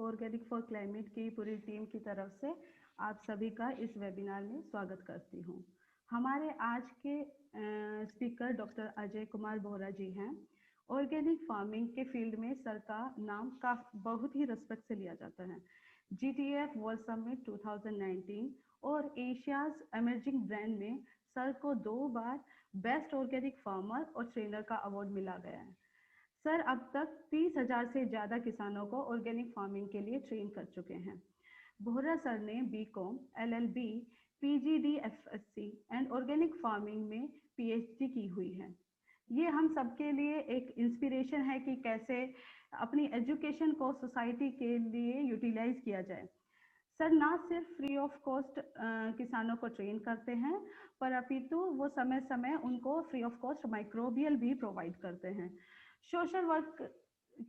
Organic for climate की पूरी team की तरफ से आप सभी का इस वेबिनार में स्वागत करती हूँ। हमारे आज के स्पीकर डॉक्टर अजय कुमार बोहरा जी हैं। ऑर्गेनिक फार्मिंग के फील्ड में सर का नाम बहुत ही रिस्पेक्ट से लिया जाता है। GTF वर्ल्ड समिट 2019 और एशियाज एमर्जिंग ब्रांड में सर को 2 बार बेस्ट ऑर्गेनिक फार्मर और ट्रेनर का अवार्ड मिला गया है। सर अब तक 30,000 से ज़्यादा किसानों को ऑर्गेनिक फार्मिंग के लिए ट्रेन कर चुके हैं। बोहरा सर ने BCom, LLB, PGDFSC and organic farming में PhD की हुई है। ये हम सबके लिए एक इंस्पिरेशन है कि कैसे अपनी एजुकेशन को सोसाइटी के लिए यूटिलाइज किया जाए। सर ना सिर्फ फ्री ऑफ कॉस्ट किसानों को ट्रेन करते हैं, पर अपितु वो समय समय उनको फ्री ऑफ कॉस्ट माइक्रोबियल भी प्रोवाइड करते हैं। सोशल वर्क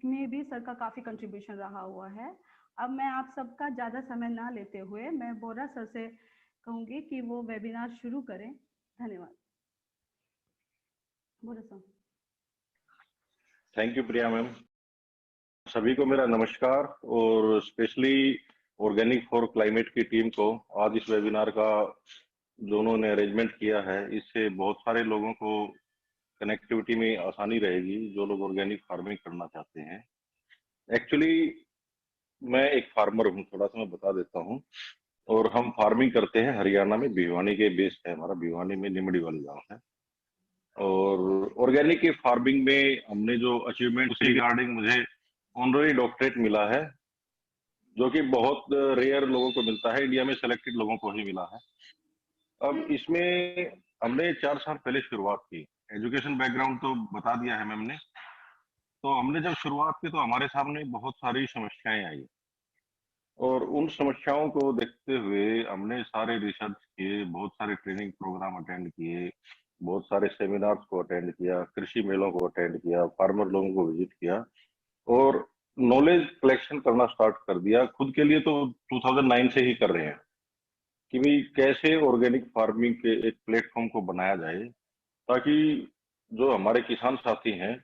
में भी सर का काफ़ी कंट्रीब्यूशन रहा हुआ है। अब मैं आप सबका ज़्यादा समय ना लेते हुए मैं बोहरा सर से कहूँगी कि वो वेबिनार शुरू करें। धन्यवाद। Bohra sir. Thank you Priya ma'am. सभी को मेरा नमस्कार और स्पेशली ऑर्गेनिक फॉर क्लाइमेट की टीम को आज इस वेबिनार का जो उन्होंने अरेंजमेंट किया है, इससे बहुत सारे लोगों को कनेक्टिविटी में आसानी रहेगी जो लोग ऑर्गेनिक फार्मिंग करना चाहते हैं। एक्चुअली मैं एक फार्मर हूँ, थोड़ा सा मैं बता देता हूँ। और हम फार्मिंग करते हैं हरियाणा में, भिवानी के बेस है हमारा, भिवानी में निमड़ी वाली गाँव है। और ऑर्गेनिक की फार्मिंग में हमने जो अचीवमेंट उसी रिगार्डिंग मुझे ऑनररी डॉक्टरेट मिला है, जो कि बहुत रेयर लोगों को मिलता है, इंडिया में सेलेक्टेड लोगों को ही मिला है। अब इसमें हमने 4 साल पहले शुरुआत की। एजुकेशन बैकग्राउंड तो बता दिया है मैम ने। तो हमने जब शुरुआत की तो हमारे सामने बहुत सारी समस्याएं आई और उन समस्याओं को देखते हुए हमने सारे रिसर्च किए, बहुत सारे ट्रेनिंग प्रोग्राम अटेंड किए, बहुत सारे सेमिनार्स को अटेंड किया, कृषि मेलों को अटेंड किया, फार्मर लोगों को विजिट किया और नॉलेज कलेक्शन करना स्टार्ट कर दिया। खुद के लिए तो 2009 से ही कर रहे हैं कि भाई कैसे ऑर्गेनिक फार्मिंग के एक प्लेटफॉर्म को बनाया जाए ताकि जो हमारे किसान साथी हैं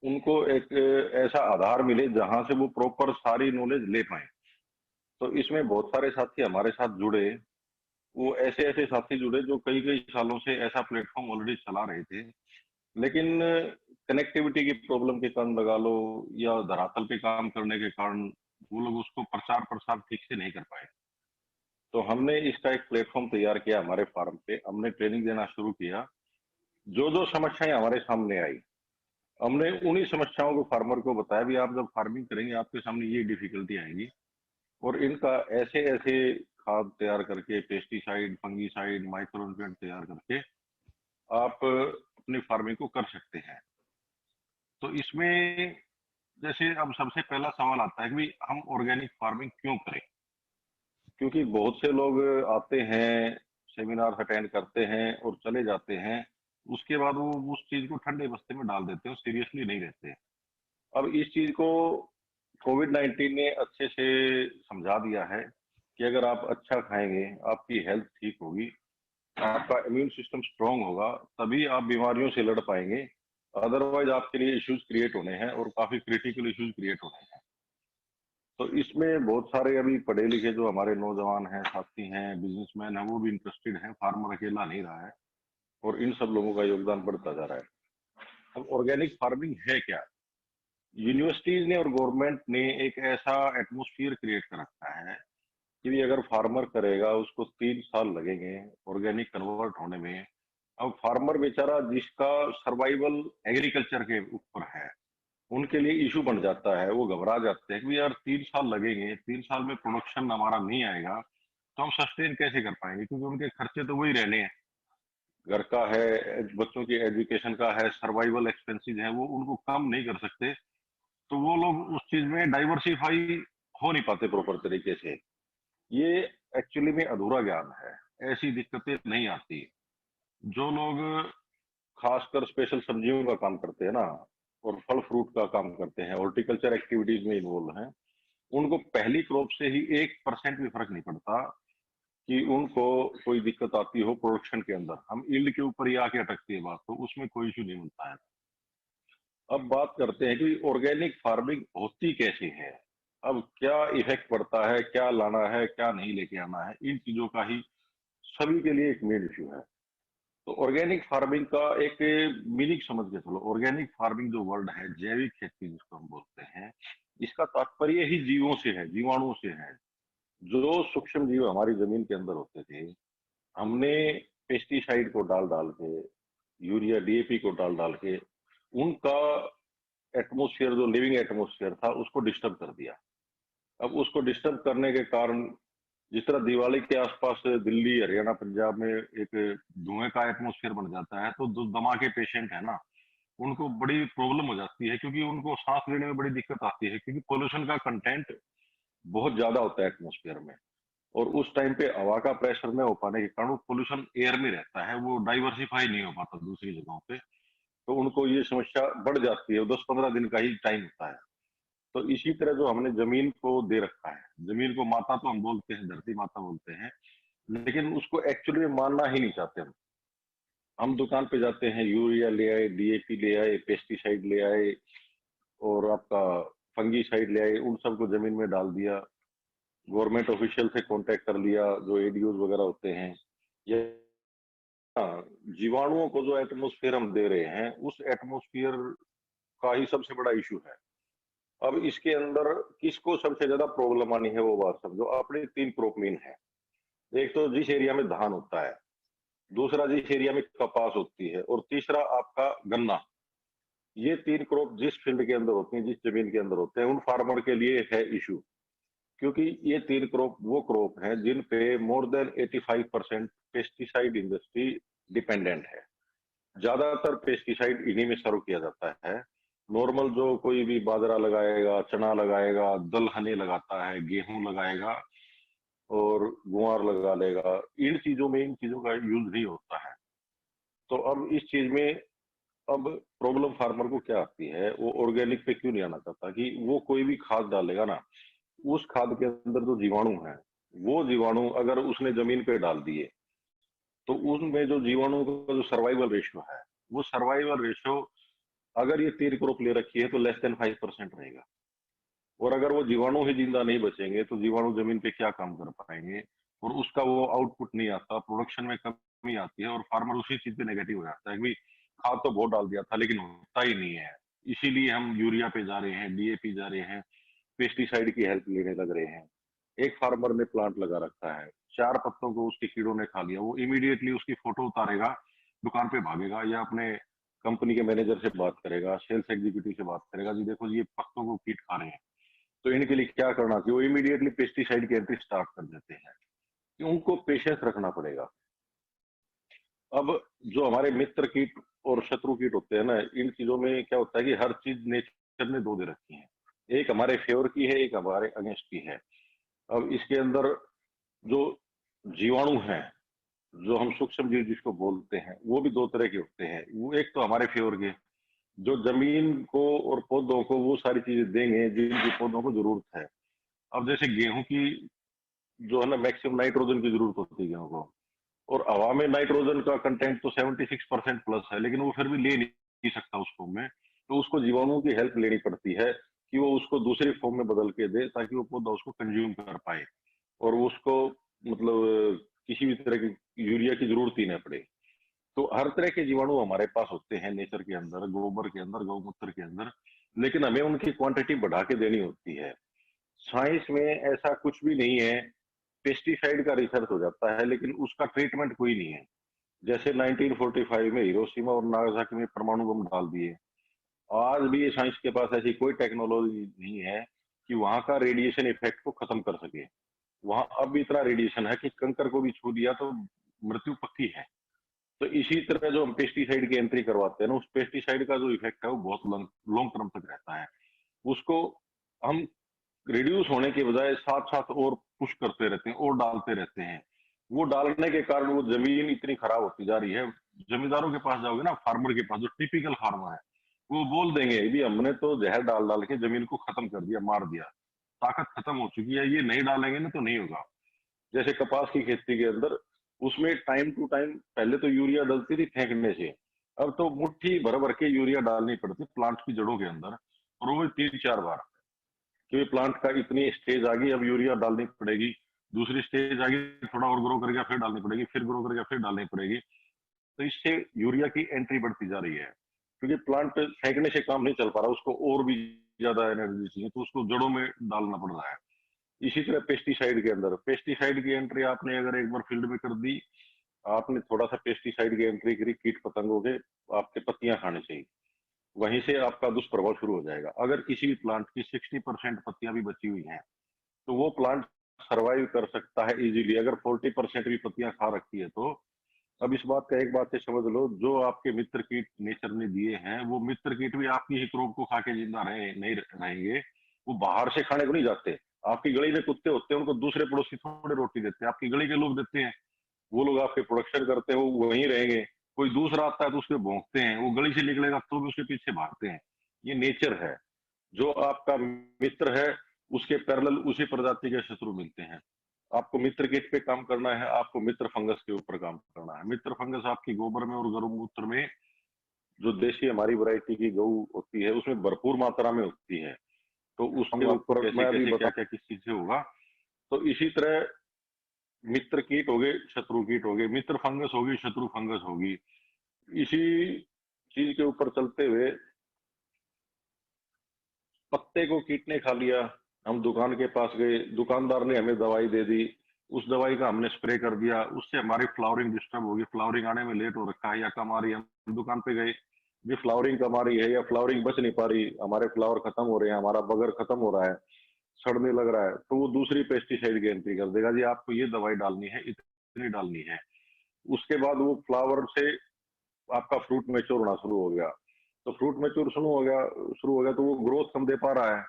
उनको एक ऐसा आधार मिले जहां से वो प्रॉपर सारी नॉलेज ले पाए। तो इसमें बहुत सारे साथी हमारे साथ जुड़े, वो ऐसे ऐसे साथी जुड़े जो कई कई सालों से ऐसा प्लेटफॉर्म ऑलरेडी चला रहे थे, लेकिन कनेक्टिविटी की प्रॉब्लम के कारण लगा लो या धरातल पे काम करने के कारण वो लोग उसको प्रचार प्रसार ठीक से नहीं कर पाए। तो हमने इसका एक प्लेटफॉर्म तैयार किया हमारे फार्म पे, हमने ट्रेनिंग देना शुरू किया। जो जो समस्याएं हमारे सामने आई हमने उन्हीं समस्याओं को फार्मर को बताया भी आप जब फार्मिंग करेंगे आपके सामने ये डिफिकल्टी आएंगी और इनका ऐसे ऐसे खाद तैयार करके, पेस्टिसाइड, फंगीसाइड, माइक्रो न्यूट्रिएंट तैयार करके आप अपनी फार्मिंग को कर सकते हैं। तो इसमें जैसे अब सबसे पहला सवाल आता है कि भाई हम ऑर्गेनिक फार्मिंग क्यों करें, क्योंकि बहुत से लोग आते हैं, सेमिनार अटेंड करते हैं और चले जाते हैं, उसके बाद वो उस चीज को ठंडे बस्ते में डाल देते हैं, सीरियसली नहीं लेते। अब इस चीज को कोविड-19 ने अच्छे से समझा दिया है कि अगर आप अच्छा खाएंगे, आपकी हेल्थ ठीक होगी, आपका इम्यून सिस्टम स्ट्रांग होगा, तभी आप बीमारियों से लड़ पाएंगे। अदरवाइज आपके लिए इश्यूज क्रिएट होने हैं और काफी क्रिटिकल इश्यूज क्रिएट होने हैं। तो इसमें बहुत सारे अभी पढ़े लिखे जो हमारे नौजवान हैं, साथी हैं, बिजनेसमैन हैं, वो भी इंटरेस्टेड हैं। फार्मर अकेला नहीं रहा है और इन सब लोगों का योगदान बढ़ता जा रहा है। अब ऑर्गेनिक फार्मिंग है क्या? यूनिवर्सिटीज ने और गवर्नमेंट ने एक ऐसा एटमोस्फियर क्रिएट कर रखा है कि भी अगर फार्मर करेगा उसको 3 साल लगेंगे ऑर्गेनिक कन्वर्ट होने में। अब फार्मर बेचारा जिसका सर्वाइवल एग्रीकल्चर के ऊपर है, उनके लिए इशू बन जाता है, वो घबरा जाते हैं कि यार 3 साल लगेंगे, 3 साल में प्रोडक्शन हमारा नहीं आएगा तो हम सस्टेन कैसे कर पाएंगे, क्योंकि उनके खर्चे तो वही रहने हैं, घर का है, बच्चों की एजुकेशन का है, सर्वाइवल एक्सपेंसेस है, वो उनको कम नहीं कर सकते। तो वो लोग उस चीज में डाइवर्सिफाई हो नहीं पाते प्रॉपर तरीके से। ये एक्चुअली में अधूरा ज्ञान है, ऐसी दिक्कतें नहीं आती। जो लोग खासकर स्पेशल सब्जियों का काम करते हैं ना और फल फ्रूट का काम करते हैं, हॉर्टिकल्चर एक्टिविटीज में इन्वॉल्व हैं, उनको पहली क्रॉप से ही 1% भी फर्क नहीं पड़ता कि उनको कोई दिक्कत आती हो प्रोडक्शन के अंदर। हम यील्ड के ऊपर ही आके अटकती है बात, तो उसमें कोई इशू नहीं मिलता है। अब बात करते हैं कि ऑर्गेनिक फार्मिंग होती कैसे है। अब क्या इफेक्ट पड़ता है, क्या लाना है, क्या नहीं लेके आना है, इन चीजों का ही सभी के लिए एक मेन इश्यू है। तो ऑर्गेनिक फार्मिंग का एक मीनिंग समझ के चलो। ऑर्गेनिक फार्मिंग जो वर्ड है, जैविक खेती जिसको हम बोलते हैं, इसका तात्पर्य ही जीवों से है, जीवाणुओं से है। जो सूक्ष्म जीव हमारी जमीन के अंदर होते थे, हमने पेस्टिसाइड को डाल डाल के, यूरिया डीएपी को डाल डाल के उनका एटमोस्फियर, जो लिविंग एटमोस्फियर था, उसको डिस्टर्ब कर दिया। अब उसको डिस्टर्ब करने के कारण, जिस तरह दिवाली के आसपास दिल्ली, हरियाणा, पंजाब में एक धुएं का एटमोस्फियर बन जाता है, तो जो दमा के पेशेंट है ना, उनको बड़ी प्रॉब्लम हो जाती है, क्योंकि उनको सांस लेने में बड़ी दिक्कत आती है, क्योंकि पोल्यूशन का कंटेंट बहुत ज्यादा होता है एटमोस्फियर में। और उस टाइम पे हवा का प्रेशर न हो पाने के कारण पोल्यूशन एयर में रहता है, वो डाइवर्सिफाई नहीं हो पाता दूसरी जगहों पे, तो उनको ये समस्या बढ़ जाती है। 10-15 दिन का ही टाइम होता है। तो इसी तरह जो हमने जमीन को दे रखा है, जमीन को माता तो हम बोलते हैं, धरती माता बोलते हैं, लेकिन उसको एक्चुअली में मानना ही नहीं चाहते हम दुकान पे जाते हैं, यूरिया ले आए, डीएपी ले आए, पेस्टिसाइड ले आए, और आपका फंगीसाइड ले आए, उन सबको जमीन में डाल दिया। गवर्नमेंट ऑफिशियल से कांटेक्ट कर लिया, जो एडीओज वगैरह होते हैं, या जीवाणुओं को जो एटमोस्फियर हम दे रहे हैं, उस एटमोस्फियर का ही सबसे बड़ा इशू है। अब इसके अंदर किसको सबसे ज्यादा प्रॉब्लम आनी है, वो बात समझो। अपने 3 क्रॉप मेन है। एक तो जिस एरिया में धान होता है, दूसरा जिस एरिया में कपास होती है, और तीसरा आपका गन्ना। ये 3 क्रॉप जिस फील्ड के अंदर होती हैं, जिस जमीन के अंदर होते हैं, उन फार्मर के लिए है इशू। क्योंकि ये 3 क्रॉप वो क्रॉप हैं जिन पे more than 85% pesticide industry dependent है। ज्यादातर पेस्टिसाइड इन्हीं में सर्व किया जाता है। नॉर्मल जो कोई भी बाजरा लगाएगा, चना लगाएगा, दलहने लगाता है, गेहूं लगाएगा और गुआर लगा लेगा, इन चीजों में इन चीजों का यूज नहीं होता है। तो अब इस चीज में, अब प्रॉब्लम फार्मर को क्या आती है, वो ऑर्गेनिक पे क्यों नहीं आना चाहता, कि वो कोई भी खाद डालेगा ना, उस खाद के अंदर जो जीवाणु है, वो जीवाणु अगर उसने जमीन पे डाल दिए, तो उसमें जो जीवाणु का जो सर्वाइवल रेशियो है, वो सर्वाइवल रेशियो, अगर ये 3 क्रॉप ले रखी है तो लेस देन 5% रहेगा। और अगर वो जीवाणु ही जिंदा नहीं बचेंगे, तो जीवाणु जमीन पे क्या काम कर पाएंगे, और उसका वो आउटपुट नहीं आता, प्रोडक्शन में कमी आती है, और फार्मर उसी चीज पे नेगेटिव हो जाता है कि खाद तो बहुत डाल दिया था लेकिन होता ही नहीं है। इसीलिए हम यूरिया पे जा रहे हैं, डीएपी जा रहे हैं, पेस्टिसाइड की हेल्प लेने लग रहे हैं। एक फार्मर ने प्लांट लगा रखा है, 4 पत्तों को उसके कीड़ों ने खा लिया, वो इमीडिएटली उसकी फोटो उतारेगा, दुकान पे भागेगा, या अपने कंपनी के मैनेजर से बात करेगा, सेल्स एग्जीक्यूटिव से बात करेगा, जी देखो ये पत्तों को कीट खा रहे हैं, तो इनके लिए क्या करना चाहिए। वो इमीडिएटली पेस्टिसाइड की एंट्री स्टार्ट कर देते हैं, कि उनको पेशेंस रखना पड़ेगा। अब जो हमारे मित्र कीट और शत्रु कीट होते हैं ना, इन चीजों में क्या होता है कि हर चीज नेचर ने 2 दे रखी है, एक हमारे फेवर की है, एक हमारे अगेंस्ट की है। अब इसके अंदर जो जीवाणु हैं, जो हम सूक्ष्म जीव जिसको बोलते हैं, वो भी 2 तरह के होते हैं। वो एक तो हमारे फेवर के, जो जमीन को और पौधों को वो सारी चीजें देंगे जिनकी पौधों को जरूरत है। अब जैसे गेहूं की जो है ना, मैक्सिमम नाइट्रोजन की जरूरत होती है गेहूं को, और हवा में नाइट्रोजन का कंटेंट तो 76% प्लस है, लेकिन वो फिर भी ले नहीं सकता उस फॉर्म में। तो उसको जीवाणुओं की हेल्प लेनी पड़ती है, कि वो उसको दूसरी फॉर्म में बदल के दे, ताकि वो पौधा उसको कंज्यूम कर पाए, और उसको मतलब किसी भी तरह की यूरिया की जरूरत ही ना पड़े। तो हर तरह के जीवाणु हमारे पास होते हैं नेचर के अंदर, गोबर के अंदर, गौमूत्र के अंदर, लेकिन हमें उनकी क्वांटिटी बढ़ा के देनी होती है। साइंस में ऐसा कुछ भी नहीं है। पेस्टिसाइड का रिसर्च हो जाता है, लेकिन उसका ट्रीटमेंट कोई नहीं है। जैसे 1945 में हिरोशिमा और नागासाकी में परमाणु बम डाल दिए, आज भी ये साइंस के पास ऐसी कोई टेक्नोलॉजी नहीं है कि वहां का रेडिएशन इफेक्ट को खत्म कर सके। वहां अब भी इतना रेडिएशन है कि कंकर को भी छू दिया तो मृत्यु पक्की है। तो इसी तरह जो हम पेस्टिसाइड की एंट्री करवाते हैं ना, उस पेस्टिसाइड का जो इफेक्ट है वो बहुत लॉन्ग टर्म तक रहता है। उसको हम रिड्यूस होने के बजाय साथ साथ और पुश करते रहते हैं और डालते रहते हैं। वो डालने के कारण वो जमीन इतनी खराब होती जा रही है। जमींदारों के पास जाओगे ना, फार्मर के पास, जो टिपिकल फार्मर है, वो बोल देंगे भी हमने तो जहर डाल डाल के जमीन को खत्म कर दिया, मार दिया, ताकत खत्म हो चुकी है, ये नहीं डालेंगे ना तो नहीं होगा। जैसे कपास की खेती के अंदर, उसमें टाइम टू टाइम पहले तो यूरिया डलती थी फेंकने से, अब तो मुट्ठी भर भर के यूरिया डालनी पड़ती प्लांट की जड़ों के अंदर, और वो 3-4 बार, कि प्लांट का इतनी स्टेज आ गई, अब यूरिया डालनी पड़ेगी, दूसरी स्टेज आ गई, थोड़ा और ग्रो करके फिर डालनी पड़ेगी, फिर ग्रो करके फिर डालनी पड़ेगी। तो इससे यूरिया की एंट्री बढ़ती जा रही है, क्योंकि प्लांट फेंकने से काम नहीं चल पा रहा, उसको और भी ज्यादा एनर्जी चाहिए, तो उसको जड़ों में डालना पड़ रहा है। इसी तरह पेस्टिसाइड के अंदर, पेस्टिसाइड की एंट्री आपने अगर एक बार फील्ड में कर दी, आपने थोड़ा सा पेस्टिसाइड की एंट्री करी, कीट पतंगों के आपके पत्तियां खाने चाहिए, वहीं से आपका दुष्प्रभाव शुरू हो जाएगा। अगर किसी भी प्लांट की 60% पत्तियां भी बची हुई हैं, तो वो प्लांट सरवाइव कर सकता है इजीली। अगर 40% भी पत्तियां खा रखी है तो अब इस बात का एक बात से समझ लो, जो आपके मित्र कीट नेचर ने दिए हैं, वो मित्र कीट भी आपकी ही क्रॉप को खा के जिंदा नहीं रहेंगे। वो बाहर से खाने को नहीं जाते। आपकी गली में कुत्ते होते हैं, उनको दूसरे पड़ोसी थोड़े रोटी देते हैं, आपकी गली के लोग देते हैं, वो लोग आपके प्रोडक्शन करते हैं, वो वहीं रहेंगे। कोई दूसरा आता है तो उसके भौंकते हैं, वो गली से निकलेगा तो भी उसके पीछे भागते हैं। ये नेचर है। जो आपका मित्र है, उसके पैरेलल उसी प्रजाति के शत्रु मिलते हैं। आपको मित्र कीट पे काम करना है, आपको मित्र फंगस के ऊपर काम करना है। मित्र फंगस आपकी गोबर में और गौमूत्र में, जो देशी हमारी वैरायटी की गऊ होती है, उसमें भरपूर मात्रा में होती है। तो उसके ऊपर मैं अभी क्या क्या किस चीज से होगा। तो इसी तरह मित्र कीट हो गए, शत्रु कीट हो गए, मित्र फंगस होगी, शत्रु फंगस होगी। इसी चीज के ऊपर चलते हुए, पत्ते को कीट ने खा लिया, हम दुकान के पास गए, दुकानदार ने हमें दवाई दे दी, उस दवाई का हमने स्प्रे कर दिया, उससे हमारी फ्लावरिंग डिस्टर्ब होगी, फ्लावरिंग आने में लेट हो रखा है या कम आ रही है। हम दुकान पे गए, भी फ्लावरिंग कम आ रही है या फ्लावरिंग बच नहीं पा रही, हमारे फ्लावर खत्म हो रहे हैं, हमारा बगर खत्म हो रहा है, सड़ने लग रहा है, तो वो दूसरी पेस्टिसाइड की एंट्री कर देगा, जी आपको ये दवाई डालनी है, इतनी डालनी है। उसके बाद वो फ्लावर से आपका फ्रूट मैच्योर होना शुरू हो गया। तो फ्रूट मैच्योर शुरू हो गया तो वो ग्रोथ कम दे पा रहा है,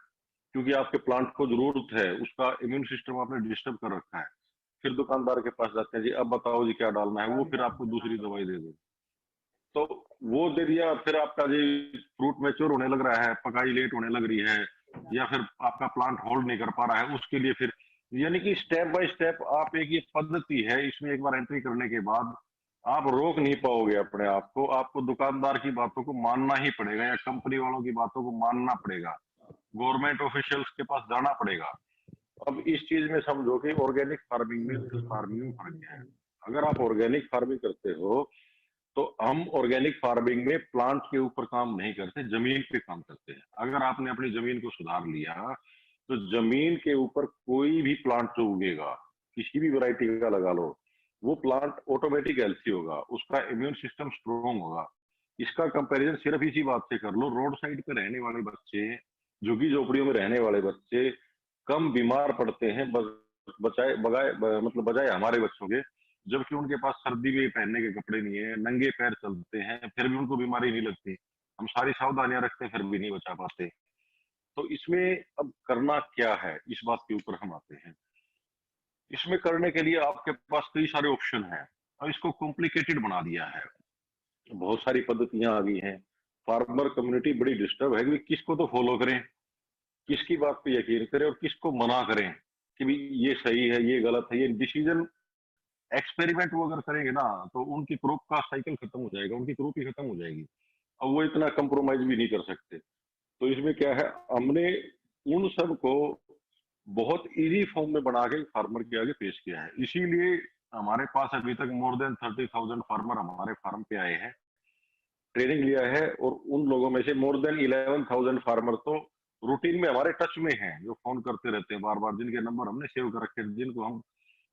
क्योंकि आपके प्लांट को जरूरत है, उसका इम्यून सिस्टम आपने डिस्टर्ब कर रखा है। फिर दुकानदार के पास जाते हैं, जी अब बताओ जी क्या डालना है, वो फिर आपको दूसरी दवाई दे दे। तो वो दे दिया, फिर आपका जी फ्रूट मैच्योर होने लग रहा है, पकाई लेट होने लग रही है, या फिर आपका प्लांट होल्ड नहीं कर पा रहा है, उसके लिए फिर, यानी कि स्टेप बाय स्टेप आप, एक ये पद्धति है, इसमें एक बार एंट्री करने के बाद आप रोक नहीं पाओगे अपने आप को। आपको दुकानदार की बातों को मानना ही पड़ेगा, या कंपनी वालों की बातों को मानना पड़ेगा, गवर्नमेंट ऑफिशियल्स के पास जाना पड़ेगा। अब इस चीज में समझो कि ऑर्गेनिक फार्मिंग में फिश फार्मिंग में फर्क है। अगर आप ऑर्गेनिक फार्मिंग करते हो, तो हम ऑर्गेनिक फार्मिंग में प्लांट के ऊपर काम नहीं करते, जमीन पे काम करते हैं। अगर आपने अपनी जमीन को सुधार लिया, तो जमीन के ऊपर कोई भी प्लांट जो उगेगा, किसी भी वैरायटी का लगा लो, वो प्लांट ऑटोमेटिक हेल्थी होगा, उसका इम्यून सिस्टम स्ट्रोंग होगा। इसका कंपैरिजन सिर्फ इसी बात से कर लो, रोड साइड पे रहने वाले बच्चे, झुग्गी झोपड़ियों में रहने वाले बच्चे कम बीमार पड़ते हैं मतलब बजाय हमारे बच्चों के, जबकि उनके पास सर्दी में पहनने के कपड़े नहीं है, नंगे पैर चलते हैं, फिर भी उनको बीमारी नहीं लगती। हम सारी सावधानियां रखते हैं, फिर भी नहीं बचा पाते। तो इसमें अब करना क्या है, इस बात के ऊपर हम आते हैं। इसमें करने के लिए आपके पास कई सारे ऑप्शन हैं, और इसको कॉम्प्लिकेटेड बना दिया है। बहुत सारी पद्धतियां आ गई हैं। फार्मर कम्युनिटी बड़ी डिस्टर्ब है कि किसको तो फॉलो करें, किसकी बात पे यकीन करें, और किसको मना करें कि भी ये सही है, ये गलत है। ये डिसीजन एक्सपेरिमेंट वो अगर करेंगे ना, तो उनकी क्रॉप का साइकिल खत्म हो जाएगा, उनकी क्रॉप ही खत्म हो जाएगी। अब वो इतना कंप्रोमाइज भी नहीं कर सकते। तो इसमें क्या है, हमने उन सब को बहुत इजी फॉर्म में बना के फार्मर के आगे पेश किया है। इसीलिए हमारे पास अभी तक मोर देन 30,000 फार्मर हमारे फार्म पे आए हैं, ट्रेनिंग लिया है, और उन लोगों में से मोर देन 11,000 फार्मर तो रूटीन में हमारे टच में हैं, जो फोन करते रहते हैं बार बार, जिनके नंबर हमने सेव कर रखे हैं, जिनको हम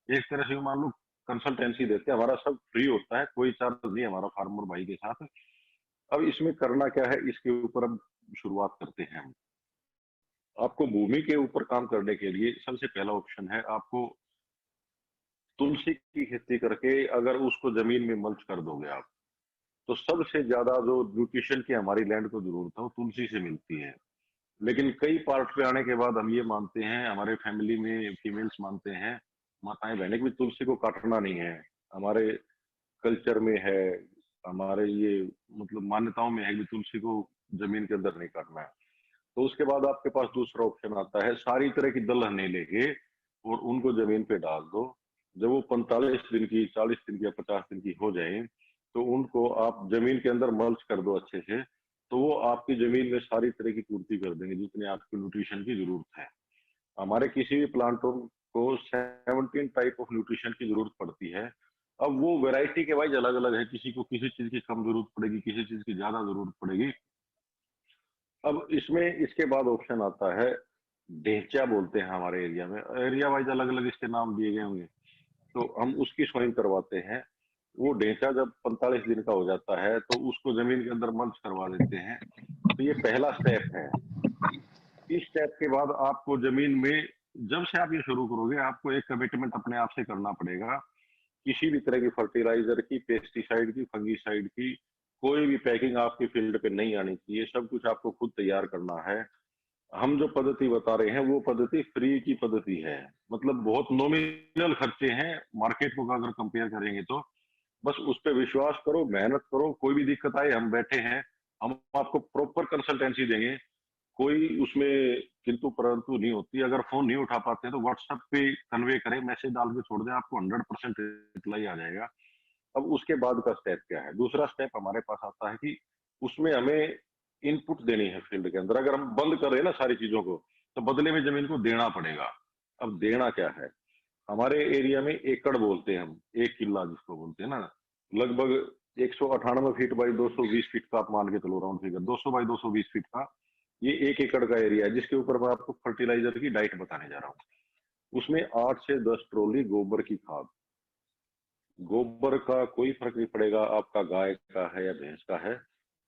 एक तरह से मान लो कंसल्टेंसी देते हैं। हमारा सब फ्री होता है, कोई चार्ज नहीं हमारा फार्मर भाई के साथ। अब इसमें करना क्या है, इसके ऊपर अब शुरुआत करते हैं हम। आपको भूमि के ऊपर काम करने के लिए सबसे पहला ऑप्शन है, आपको तुलसी की खेती करके अगर उसको जमीन में मल्च कर दोगे आप, तो सबसे ज्यादा जो न्यूट्रिशन की हमारी लैंड को जरूरत है वो तुलसी से मिलती है। लेकिन कई पार्ट पे आने के बाद हम ये मानते हैं, हमारे फैमिली में फीमेल्स मानते हैं, माताएं बहनें, भी तुलसी को काटना नहीं है। हमारे कल्चर में है, हमारे ये मतलब मान्यताओं में है कि तुलसी को जमीन के अंदर नहीं काटना है। तो उसके बाद आपके पास दूसरा ऑप्शन आता है, सारी तरह की दलहनें लेके और उनको जमीन पे डाल दो। जब वो 45 दिन की, 40 दिन की या 50 दिन की हो जाए, तो उनको आप जमीन के अंदर मल्च कर दो अच्छे से। तो वो आपकी जमीन में सारी तरह की पूर्ति कर देंगे जितने आपको न्यूट्रिशन की जरूरत है। हमारे किसी भी प्लांटों को 17 टाइप ऑफ न्यूट्रिशन की जरूरत पड़ती है। अब वो वैरायटी के वाइज अलग अलग है, किसी को किसी चीज की कम जरूरत पड़ेगी, किसी चीज की ज्यादा जरूरत पड़ेगी। अब इसमें इसके बाद ऑप्शन आता है ढेंचा बोलते हैं हमारे एरिया में, एरिया वाइज अलग अलग इसके नाम दिए गए होंगे। तो हम उसकी सोइंग करवाते हैं। वो ढेंचा जब 45 दिन का हो जाता है तो उसको जमीन के अंदर मल्च करवा देते हैं। तो ये पहला स्टेप है। इस स्टेप के बाद आपको जमीन में, जब से आप ये शुरू करोगे, आपको एक कमिटमेंट अपने आप से करना पड़ेगा। किसी भी तरह की फर्टिलाइजर की, पेस्टिसाइड की, फंगीसाइड की कोई भी पैकिंग आपकी फील्ड पे नहीं आनी चाहिए। सब कुछ आपको खुद तैयार करना है। हम जो पद्धति बता रहे हैं वो पद्धति फ्री की पद्धति है, मतलब बहुत नॉमिनल खर्चे हैं मार्केट को अगर कंपेयर करेंगे तो। बस उस पर विश्वास करो, मेहनत करो, कोई भी दिक्कत आए हम बैठे हैं, हम आपको प्रॉपर कंसल्टेंसी देंगे। कोई उसमें किंतु परंतु नहीं होती। अगर फोन नहीं उठा पाते हैं तो व्हाट्सएप पे कन्वे करें, मैसेज डाल के छोड़ दें, आपको 100% रिप्लाई आ जाएगा। अब उसके बाद का स्टेप क्या है? दूसरा स्टेप हमारे पास आता है कि उसमें हमें इनपुट देनी है फील्ड के अंदर। अगर हम बंद कर रहे हैं ना सारी चीजों को, तो बदले में जमीन को देना पड़ेगा। अब देना क्या है? हमारे एरिया में एकड़ बोलते हैं हम, एक किला जिसको बोलते हैं ना, लगभग 198 फीट बाई 220 फीट का, आप मान के चलो राउंड फिगर 200 बाई 220 फीट का ये 1 एकड़ का एरिया है, जिसके ऊपर मैं आपको फर्टिलाइजर की डाइट बताने जा रहा हूँ। उसमें 8 से 10 ट्रॉली गोबर की खाद। गोबर का कोई फर्क नहीं पड़ेगा आपका गाय का है या भैंस का है।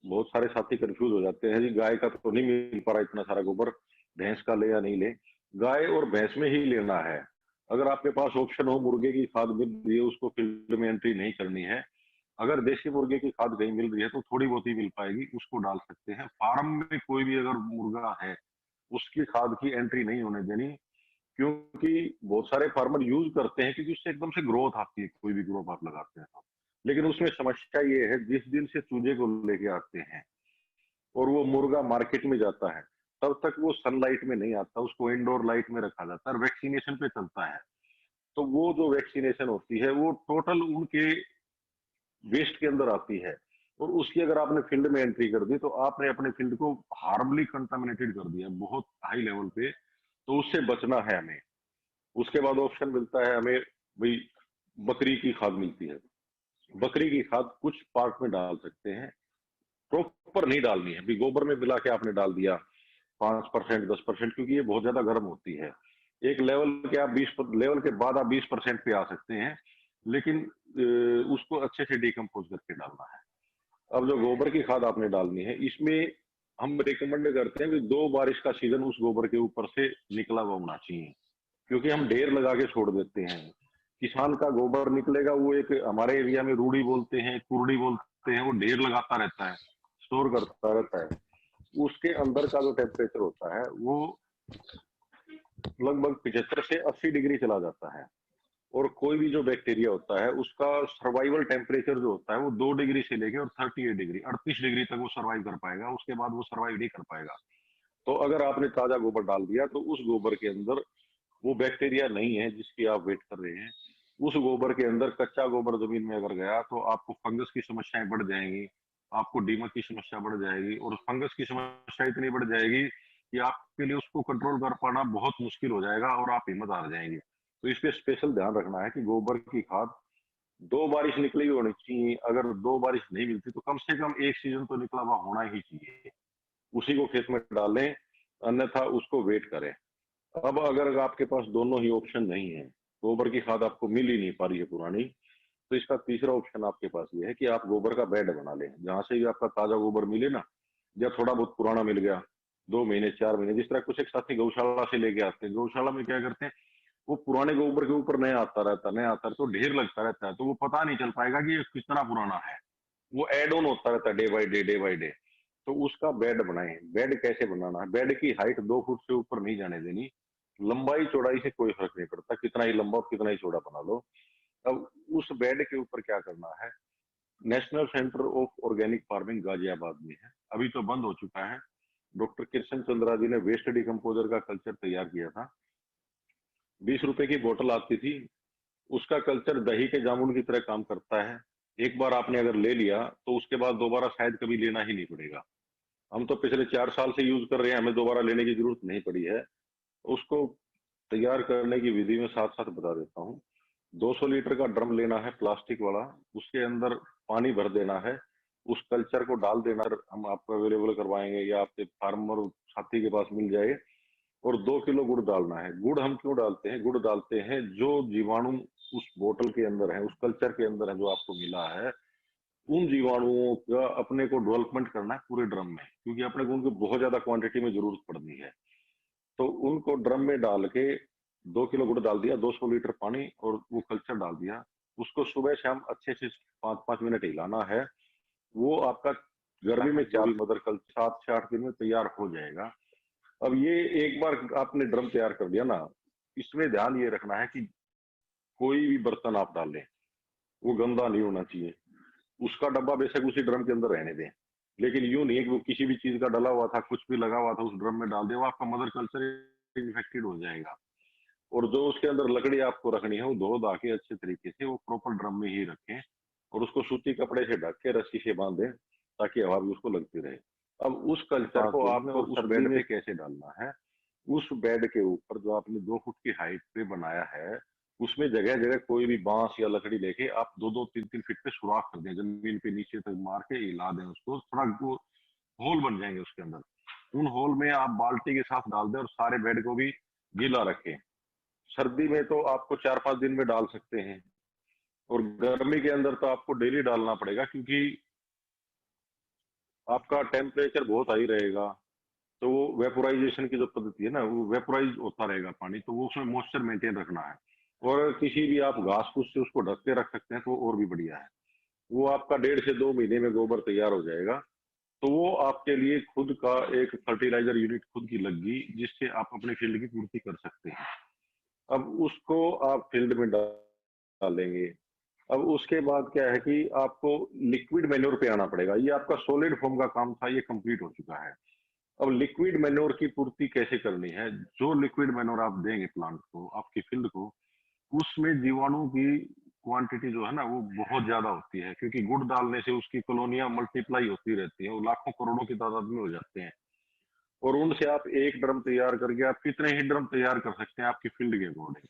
बहुत सारे साथी कंफ्यूज हो जाते हैं, जी गाय का तो नहीं मिल पा रहा इतना सारा गोबर, भैंस का ले या नहीं ले। गाय और भैंस में ही लेना है। अगर आपके पास ऑप्शन हो मुर्गे की खाद मिल रही है, उसको फील्ड में एंट्री नहीं करनी है। अगर देसी मुर्गे की खाद कहीं मिल रही है तो थोड़ी बहुत ही मिल पाएगी, उसको डाल सकते हैं। फार्म में कोई भी अगर मुर्गा है उसकी खाद की एंट्री नहीं होने देनी, क्योंकि बहुत सारे फार्मर यूज करते हैं क्योंकि उससे एकदम से ग्रोथ आती है, कोई भी ग्रोथ आप लगाते हैं तो। लेकिन उसमें समस्या ये है, जिस दिन से चूजे को लेके आते हैं और वो मुर्गा मार्केट में जाता है, तब तक वो सनलाइट में नहीं आता, उसको इंडोर लाइट में रखा जाता है और वैक्सीनेशन पे चलता है। तो वो जो वैक्सीनेशन होती है वो टोटल उनके वेस्ट के अंदर आती है, और उसकी अगर आपने फील्ड में एंट्री कर दी तो आपने अपने फील्ड को हार्मली कंटामिनेटेड कर दिया बहुत हाई लेवल पे। तो उससे बचना है हमें। उसके बाद ऑप्शन मिलता है हमें, भाई बकरी की खाद मिलती है। बकरी की खाद कुछ पार्ट में डाल सकते हैं, प्रॉपर नहीं डालनी है। भी गोबर में मिला के आपने डाल दिया 5%, 10%, क्योंकि ये बहुत ज्यादा गर्म होती है। एक लेवल के आप 20 लेवल के बाद आप 20% पे आ सकते हैं, लेकिन उसको अच्छे से डिकम्पोज करके डालना है। अब जो गोबर की खाद आपने डालनी है, इसमें हम रिकमेंड करते हैं कि 2 बारिश का सीजन उस गोबर के ऊपर से निकला हुआ होना चाहिए, क्योंकि हम ढेर लगा के छोड़ देते हैं। किसान का गोबर निकलेगा, वो एक हमारे एरिया में रूढ़ी बोलते हैं, कुर्डी बोलते हैं, वो ढेर लगाता रहता है, स्टोर करता रहता है। उसके अंदर का जो टेम्परेचर होता है वो लगभग 75 से 80 डिग्री चला जाता है। और कोई भी जो बैक्टीरिया होता है उसका सर्वाइवल टेम्परेचर जो होता है वो 2 डिग्री से लेके और 38 डिग्री, 38 डिग्री तक वो सर्वाइव कर पाएगा, उसके बाद वो सर्वाइव नहीं कर पाएगा। तो अगर आपने ताजा गोबर डाल दिया तो उस गोबर के अंदर वो बैक्टीरिया नहीं है जिसकी आप वेट कर रहे हैं। उस गोबर के अंदर कच्चा गोबर जमीन में अगर गया तो आपको फंगस की समस्याएं बढ़ जाएंगी, आपको दीमक की समस्या बढ़ जाएगी, और फंगस की समस्या इतनी बढ़ जाएगी कि आपके लिए उसको कंट्रोल कर पाना बहुत मुश्किल हो जाएगा और आप हिम्मत हार जाएंगे। तो इस पे स्पेशल ध्यान रखना है कि गोबर की खाद 2 बारिश निकली हुई होनी चाहिए। अगर 2 बारिश नहीं मिलती तो कम से कम एक सीजन तो निकला हुआ होना ही चाहिए, उसी को खेत में डालें, अन्यथा उसको वेट करें। अब अगर आपके पास दोनों ही ऑप्शन नहीं है, गोबर की खाद आपको मिल ही नहीं पा रही है पुरानी, तो इसका तीसरा ऑप्शन आपके पास ये है कि आप गोबर का बेड बना लें। जहां से भी आपका ताजा गोबर मिले ना, या थोड़ा बहुत पुराना मिल गया, 2 महीने 4 महीने, जिस तरह कुछ एक साथी गौशाला से लेके आते हैं। गौशाला में क्या करते हैं, वो पुराने गोबर के ऊपर नया आता रहता, नया आता रहता, तो ढेर लगता रहता है, तो वो पता नहीं चल पाएगा कि ये कितना पुराना है। वो एड ऑन होता रहता है day by day, day by day. तो उसका बेड बनाए। बेड कैसे बनाना है? बेड की हाइट 2 फुट से ऊपर नहीं जाने देनी। लंबाई चौड़ाई से कोई फर्क नहीं पड़ता, कितना ही लंबा और कितना ही चौड़ा बना लो। अब उस बेड के ऊपर क्या करना है, national centre of organic farming Ghaziabad में है, अभी तो बंद हो चुका है। डॉक्टर कृष्ण चंद्रा जी ने वेस्ट डिकम्पोजर का कल्चर तैयार किया था। 20 रुपए की बोतल आती थी, उसका कल्चर दही के जामुन की तरह काम करता है। एक बार आपने अगर ले लिया तो उसके बाद दोबारा शायद कभी लेना ही नहीं पड़ेगा। हम तो पिछले 4 साल से यूज कर रहे हैं, हमें दोबारा लेने की जरूरत नहीं पड़ी है। उसको तैयार करने की विधि में साथ साथ बता देता हूँ। 200 लीटर का ड्रम लेना है प्लास्टिक वाला, उसके अंदर पानी भर देना है, उस कल्चर को डाल देना, हम आपको अवेलेबल करवाएंगे या आपके फार्मर साथी के पास मिल जाए। और 2 किलो गुड़ डालना है। गुड़ हम क्यों डालते हैं? गुड़ डालते हैं जो जीवाणु उस बोतल के अंदर है, उस कल्चर के अंदर है जो आपको मिला है, उन जीवाणुओं का अपने को डेवलपमेंट करना है पूरे ड्रम में, क्योंकि अपने को उनको बहुत ज्यादा क्वांटिटी में जरूरत पड़नी है। तो उनको ड्रम में डाल के 2 किलो गुड़ डाल दिया, 200 लीटर पानी और वो कल्चर डाल दिया। उसको सुबह शाम अच्छे से 5-5 मिनट हिलाना है। वो आपका गर्मी में 4 मदर कल 7 से 8 दिन में तैयार हो जाएगा। अब ये एक बार आपने ड्रम तैयार कर दिया ना, इसमें ध्यान ये रखना है कि कोई भी बर्तन आप डालें वो गंदा नहीं होना चाहिए। उसका डब्बा बेशक उसी ड्रम के अंदर रहने दें, लेकिन यूं नहीं है कि वो किसी भी चीज का डला हुआ था, कुछ भी लगा हुआ था उस ड्रम में डाल दे, वो आपका मदर कल्चर इन्फेक्टेड हो जाएगा। और जो उसके अंदर लकड़ी आपको रखनी है वो धो धा के अच्छे तरीके से वो प्रॉपर ड्रम में ही रखें और उसको सूती कपड़े से ढक के रस्सी से बांधें ताकि हवा भी उसको लगती रहे। अब उस कल्चर को आपको उस बेड पे कैसे डालना है? उस बेड के ऊपर जो आपने 2 फुट की हाइट पे बनाया है, उसमें जगह जगह कोई भी बांस या लकड़ी लेके आप 2-2 3-3 फीट पे सुराख कर दें, जमीन पे नीचे तक मार के हिला दें उसको, थोड़ा वो होल बन जाएंगे उसके अंदर। उन होल में आप बाल्टी के साथ डाल दें और सारे बेड को भी गीला रखें। सर्दी में तो आपको 4-5 दिन में डाल सकते हैं और गर्मी के अंदर तो आपको डेली डालना पड़ेगा, क्योंकि आपका टेम्परेचर बहुत हाई रहेगा। तो वो वेपोराइजेशन की जो पद्धति है ना, वो वेपोराइज होता रहेगा पानी, तो वो उसमें मॉइस्चर मेंटेन रखना है। और किसी भी आप घास फूस से उसको ढक के रख सकते हैं तो और भी बढ़िया है। वो आपका 1.5 से 2 महीने में गोबर तैयार हो जाएगा। तो वो आपके लिए खुद का एक फर्टिलाइजर यूनिट खुद की लग गई, जिससे आप अपने फील्ड की पूर्ति कर सकते हैं। अब उसको आप फील्ड में डालेंगे। अब उसके बाद क्या है कि आपको लिक्विड मैन्योर पे आना पड़ेगा। ये आपका सॉलिड फॉर्म का काम था, ये कंप्लीट हो चुका है। अब लिक्विड मैन्योर की पूर्ति कैसे करनी है? जो लिक्विड मैन्योर आप देंगे प्लांट को, आपकी फील्ड को, उसमें जीवाणु की क्वांटिटी जो है ना वो बहुत ज्यादा होती है, क्योंकि गुड़ डालने से उसकी कॉलोनियां मल्टीप्लाई होती रहती हैं, वो लाखों करोड़ों की तादाद में हो जाते हैं। और उनसे आप एक ड्रम तैयार करके आप कितने ही ड्रम तैयार कर सकते हैं आपकी फील्ड के अकॉर्डिंग।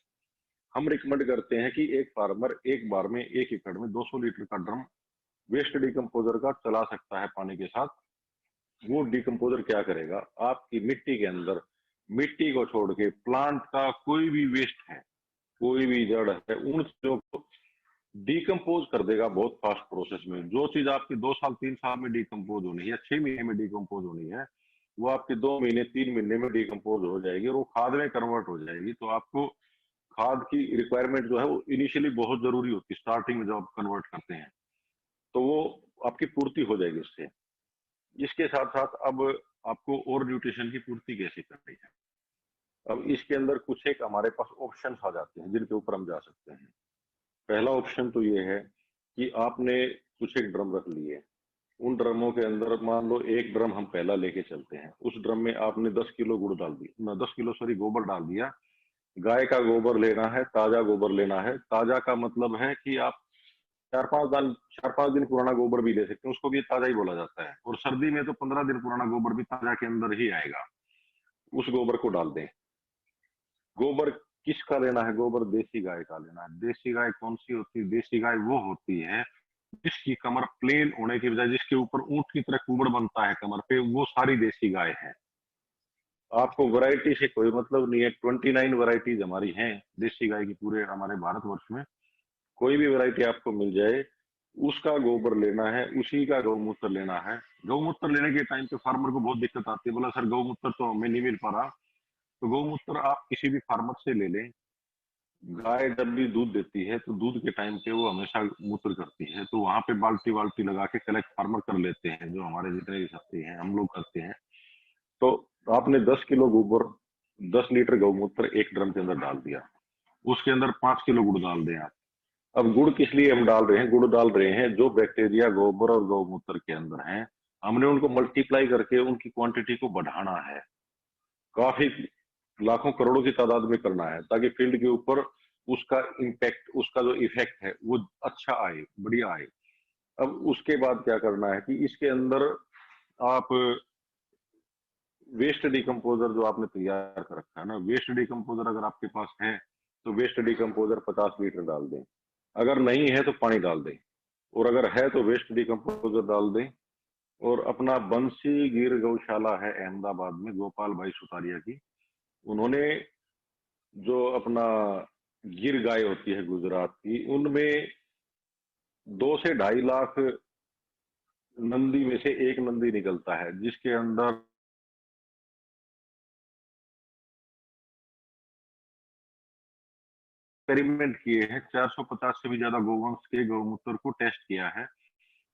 हम रिकमेंड करते हैं कि एक फार्मर एक बार में 1 एकड़ में 200 लीटर का ड्रम वेस्ट डिकम्पोजर का चला सकता है पानी के साथ। वो डिकम्पोजर क्या करेगा, आपकी मिट्टी के अंदर मिट्टी को छोड़ के प्लांट का कोई भी वेस्ट है, कोई भी जड़ है, उन चीजों को डिकम्पोज कर देगा बहुत फास्ट प्रोसेस में। जो चीज आपकी 2 साल 3 साल में डिकम्पोज होनी है, 6 महीने में डिकम्पोज होनी है, वो आपके 2 महीने 3 महीने में डिकम्पोज हो जाएगी और वो खाद में कन्वर्ट हो जाएगी। तो आपको खाद की रिक्वायरमेंट जो है वो इनिशियली बहुत जरूरी होती है, स्टार्टिंग में जब आप कन्वर्ट करते हैं तो वो आपकी पूर्ति हो जाएगी उससे। इसके साथ साथ अब आपको और न्यूट्रिशन की पूर्ति कैसे करनी है, अब इसके अंदर कुछ एक हमारे पास ऑप्शन आ जाते हैं जिनके ऊपर हम जा सकते हैं। पहला ऑप्शन तो ये है कि आपने कुछ एक ड्रम रख लिए, उन ड्रमों के अंदर मान लो एक ड्रम हम पहला लेके चलते हैं, उस ड्रम में आपने 10 किलो गुड़ डाल दिया, 10 किलो सॉरी गोबर डाल दिया। गाय का गोबर लेना है, ताजा गोबर लेना है। ताजा का मतलब है कि आप 4-5 दिन पुराना गोबर भी ले सकते हैं, उसको भी ताजा ही बोला जाता है। और सर्दी में तो 15 दिन पुराना गोबर भी ताजा के अंदर ही आएगा। उस गोबर को डाल दें। गोबर किसका लेना है? गोबर देसी गाय का लेना है। देसी गाय कौन सी होती है? देसी गाय वो होती है जिसकी कमर प्लेन होने की बजाय जिसके ऊपर ऊंट की तरह कुबड़ बनता है कमर पे, वो सारी देसी गाय है। आपको वैरायटी से कोई मतलब नहीं है, 29 वैरायटीज हमारी हैं देसी गाय की पूरे हमारे भारतवर्ष में। कोई भी वैरायटी आपको मिल जाए, उसका गोबर लेना है, उसी का गौमूत्र लेना है। गौमूत्र लेने के टाइम पे फार्मर को बहुत दिक्कत आती है, बोला सर गौमूत्र तो हमें नहीं मिल पा रहा। तो गौमूत्र आप किसी भी फार्मर से ले लें। गाय जब भी दूध देती है तो दूध के टाइम पे वो हमेशा मूत्र करती है, तो वहां पे बाल्टी बाल्टी लगा के कलेक्ट फार्मर कर लेते हैं, जो हमारे जितने भी साथी हैं हम लोग करते हैं। तो आपने 10 किलो गोबर 10 लीटर गौमूत्र एक ड्रम के अंदर डाल दिया, उसके अंदर 5 किलो गुड़ डाल दें आप। अब गुड़ किस लिए हम डाल रहे हैं? गुड़ डाल रहे हैं जो बैक्टीरिया गोबर और गौमूत्र के अंदर हैं, हमने उनको मल्टीप्लाई करके उनकी क्वांटिटी को बढ़ाना है, काफी लाखों करोड़ों की तादाद में करना है, ताकि फील्ड के ऊपर उसका इम्पैक्ट, उसका जो इफेक्ट है वो अच्छा आए, बढ़िया आए। अब उसके बाद क्या करना है कि इसके अंदर आप वेस्ट डिकम्पोजर जो आपने तैयार कर रखा है ना, वेस्ट डिकम्पोजर अगर आपके पास है तो वेस्ट डिकम्पोजर 50 लीटर डाल दें। अगर नहीं है तो पानी डाल दें, और अगर है तो वेस्ट डिकम्पोजर डाल दें। और अपना बंसी गिर गौशाला है अहमदाबाद में, गोपाल भाई सुतारिया की, उन्होंने जो अपना गिर गाय होती है गुजरात की, उनमें 2 से 2.5 लाख नंदी में से एक नंदी निकलता है, जिसके अंदर एक्सपेरिमेंट किए हैं। 450 से भी ज्यादा गोवंश के गौमूत्र को टेस्ट किया है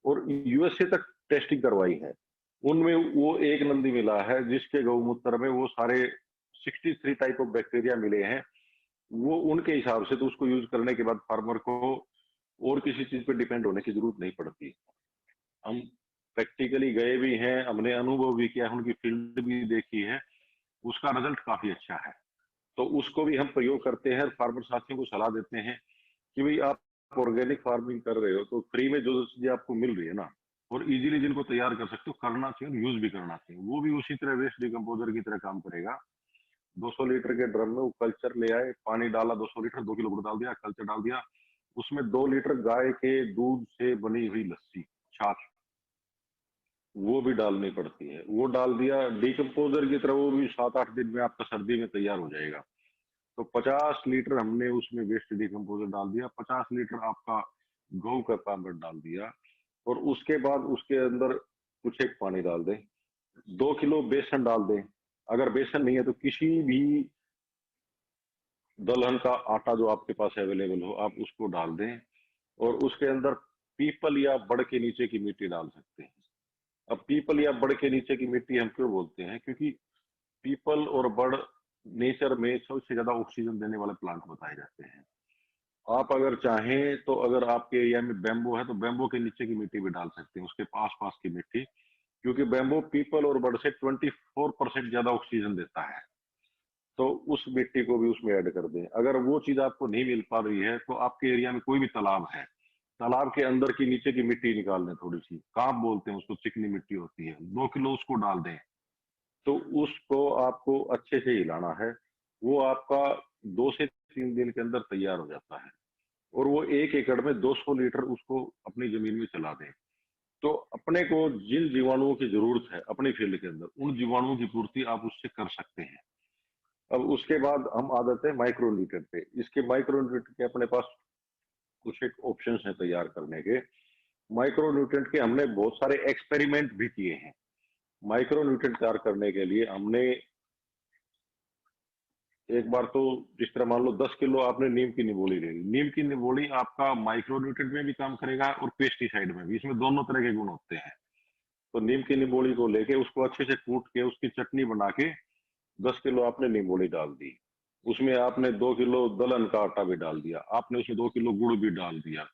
और यूएसए तक टेस्टिंग करवाई है। उनमें वो एक नंदी मिला है जिसके गौमूत्र में वो सारे 63 टाइप ऑफ बैक्टीरिया मिले हैं। वो उनके हिसाब से तो उसको यूज करने के बाद फार्मर को और किसी चीज पे डिपेंड होने की जरूरत नहीं पड़ती। हम प्रैक्टिकली गए भी हैं, हमने अनुभव भी किया है, उनकी फील्ड भी देखी है, उसका रिजल्ट काफी अच्छा है। तो उसको भी हम प्रयोग करते हैं, फार्मर साथियों को सलाह देते हैं कि भाई आप ऑर्गेनिक फार्मिंग कर रहे हो तो फ्री में जो जो चीजें आपको मिल रही है ना, और इजीली जिनको तैयार कर सकते हो, करना चाहिए और यूज भी करना चाहिए। वो भी उसी तरह वेस्ट डिकम्पोजर की तरह काम करेगा। 200 लीटर के ड्रम में वो कल्चर ले आए, पानी डाला 200 लीटर, 2 किलो गुड़ डाल दिया, कल्चर डाल दिया, उसमें 2 लीटर गाय के दूध से बनी हुई लस्सी, छाछ, वो भी डालनी पड़ती है। वो डाल दिया डिकम्पोजर की तरह, वो भी 7-8 दिन में आपका सर्दी में तैयार हो जाएगा। तो 50 लीटर हमने उसमें वेस्ट डिकम्पोजर डाल दिया, 50 लीटर आपका गौ का पाउडर डाल दिया, और उसके बाद उसके अंदर कुछ एक पानी डाल दें। 2 किलो बेसन डाल दें। अगर बेसन नहीं है तो किसी भी दलहन का आटा जो आपके पास अवेलेबल हो, आप उसको डाल दें, और उसके अंदर पीपल या बड़ के नीचे की मिट्टी डाल सकते हैं। अब पीपल या बड़ के नीचे की मिट्टी हम क्यों बोलते हैं, क्योंकि पीपल और बड़ नेचर में सबसे ज्यादा ऑक्सीजन देने वाले प्लांट बताए जाते हैं। आप अगर चाहें तो अगर आपके एरिया में बैम्बो है तो बैम्बो के नीचे की मिट्टी भी डाल सकते हैं, उसके पास पास की मिट्टी, क्योंकि बैम्बो पीपल और बड़ से 24% ज्यादा ऑक्सीजन देता है। तो उस मिट्टी को भी उसमें ऐड कर दें। अगर वो चीज आपको नहीं मिल पा रही है तो आपके एरिया में कोई भी तालाब है, तालाब के अंदर की नीचे की मिट्टी निकाल दें, थोड़ी सी कांप बोलते हैं उसको, चिकनी मिट्टी होती है, 2 किलो उसको डाल दें। तो उसको आपको अच्छे से हिलाना है। वो आपका 2 से 3 दिन के अंदर तैयार हो जाता है, और वो 1 एकड़ में 200 लीटर उसको अपनी जमीन में चला दें। तो अपने को जिन जीवाणुओं की जरूरत है अपनी फील्ड के अंदर, उन जीवाणुओं की पूर्ति आप उससे कर सकते हैं। अब उसके बाद हम आ जाते हैं माइक्रो न्यूट्रिएंट पे। इसके माइक्रो न्यूट्रिएंट के अपने पास कुछ एक ऑप्शन है तैयार करने के। माइक्रो न्यूट्रिएंट के हमने बहुत सारे एक्सपेरिमेंट भी किए हैं। माइक्रो न्यूट्रिएंट तैयार करने के लिए हमने एक बार तो, जिस तरह मान लो 10 किलो आपने नीम की निबोली ले ली, नीम की निबोली आपका माइक्रो न्यूट्रिएंट में भी काम करेगा और पेस्टिसाइड में भी, इसमें दोनों तरह के गुण होते हैं। तो नीम की निबोली को लेके उसको अच्छे से कूट के उसकी चटनी बना के 10 किलो आपने निबोली डाल दी, उसमें आपने 2 किलो दलहन का आटा भी डाल दिया, आपने उसमें 2 किलो गुड़ भी डाल दिया,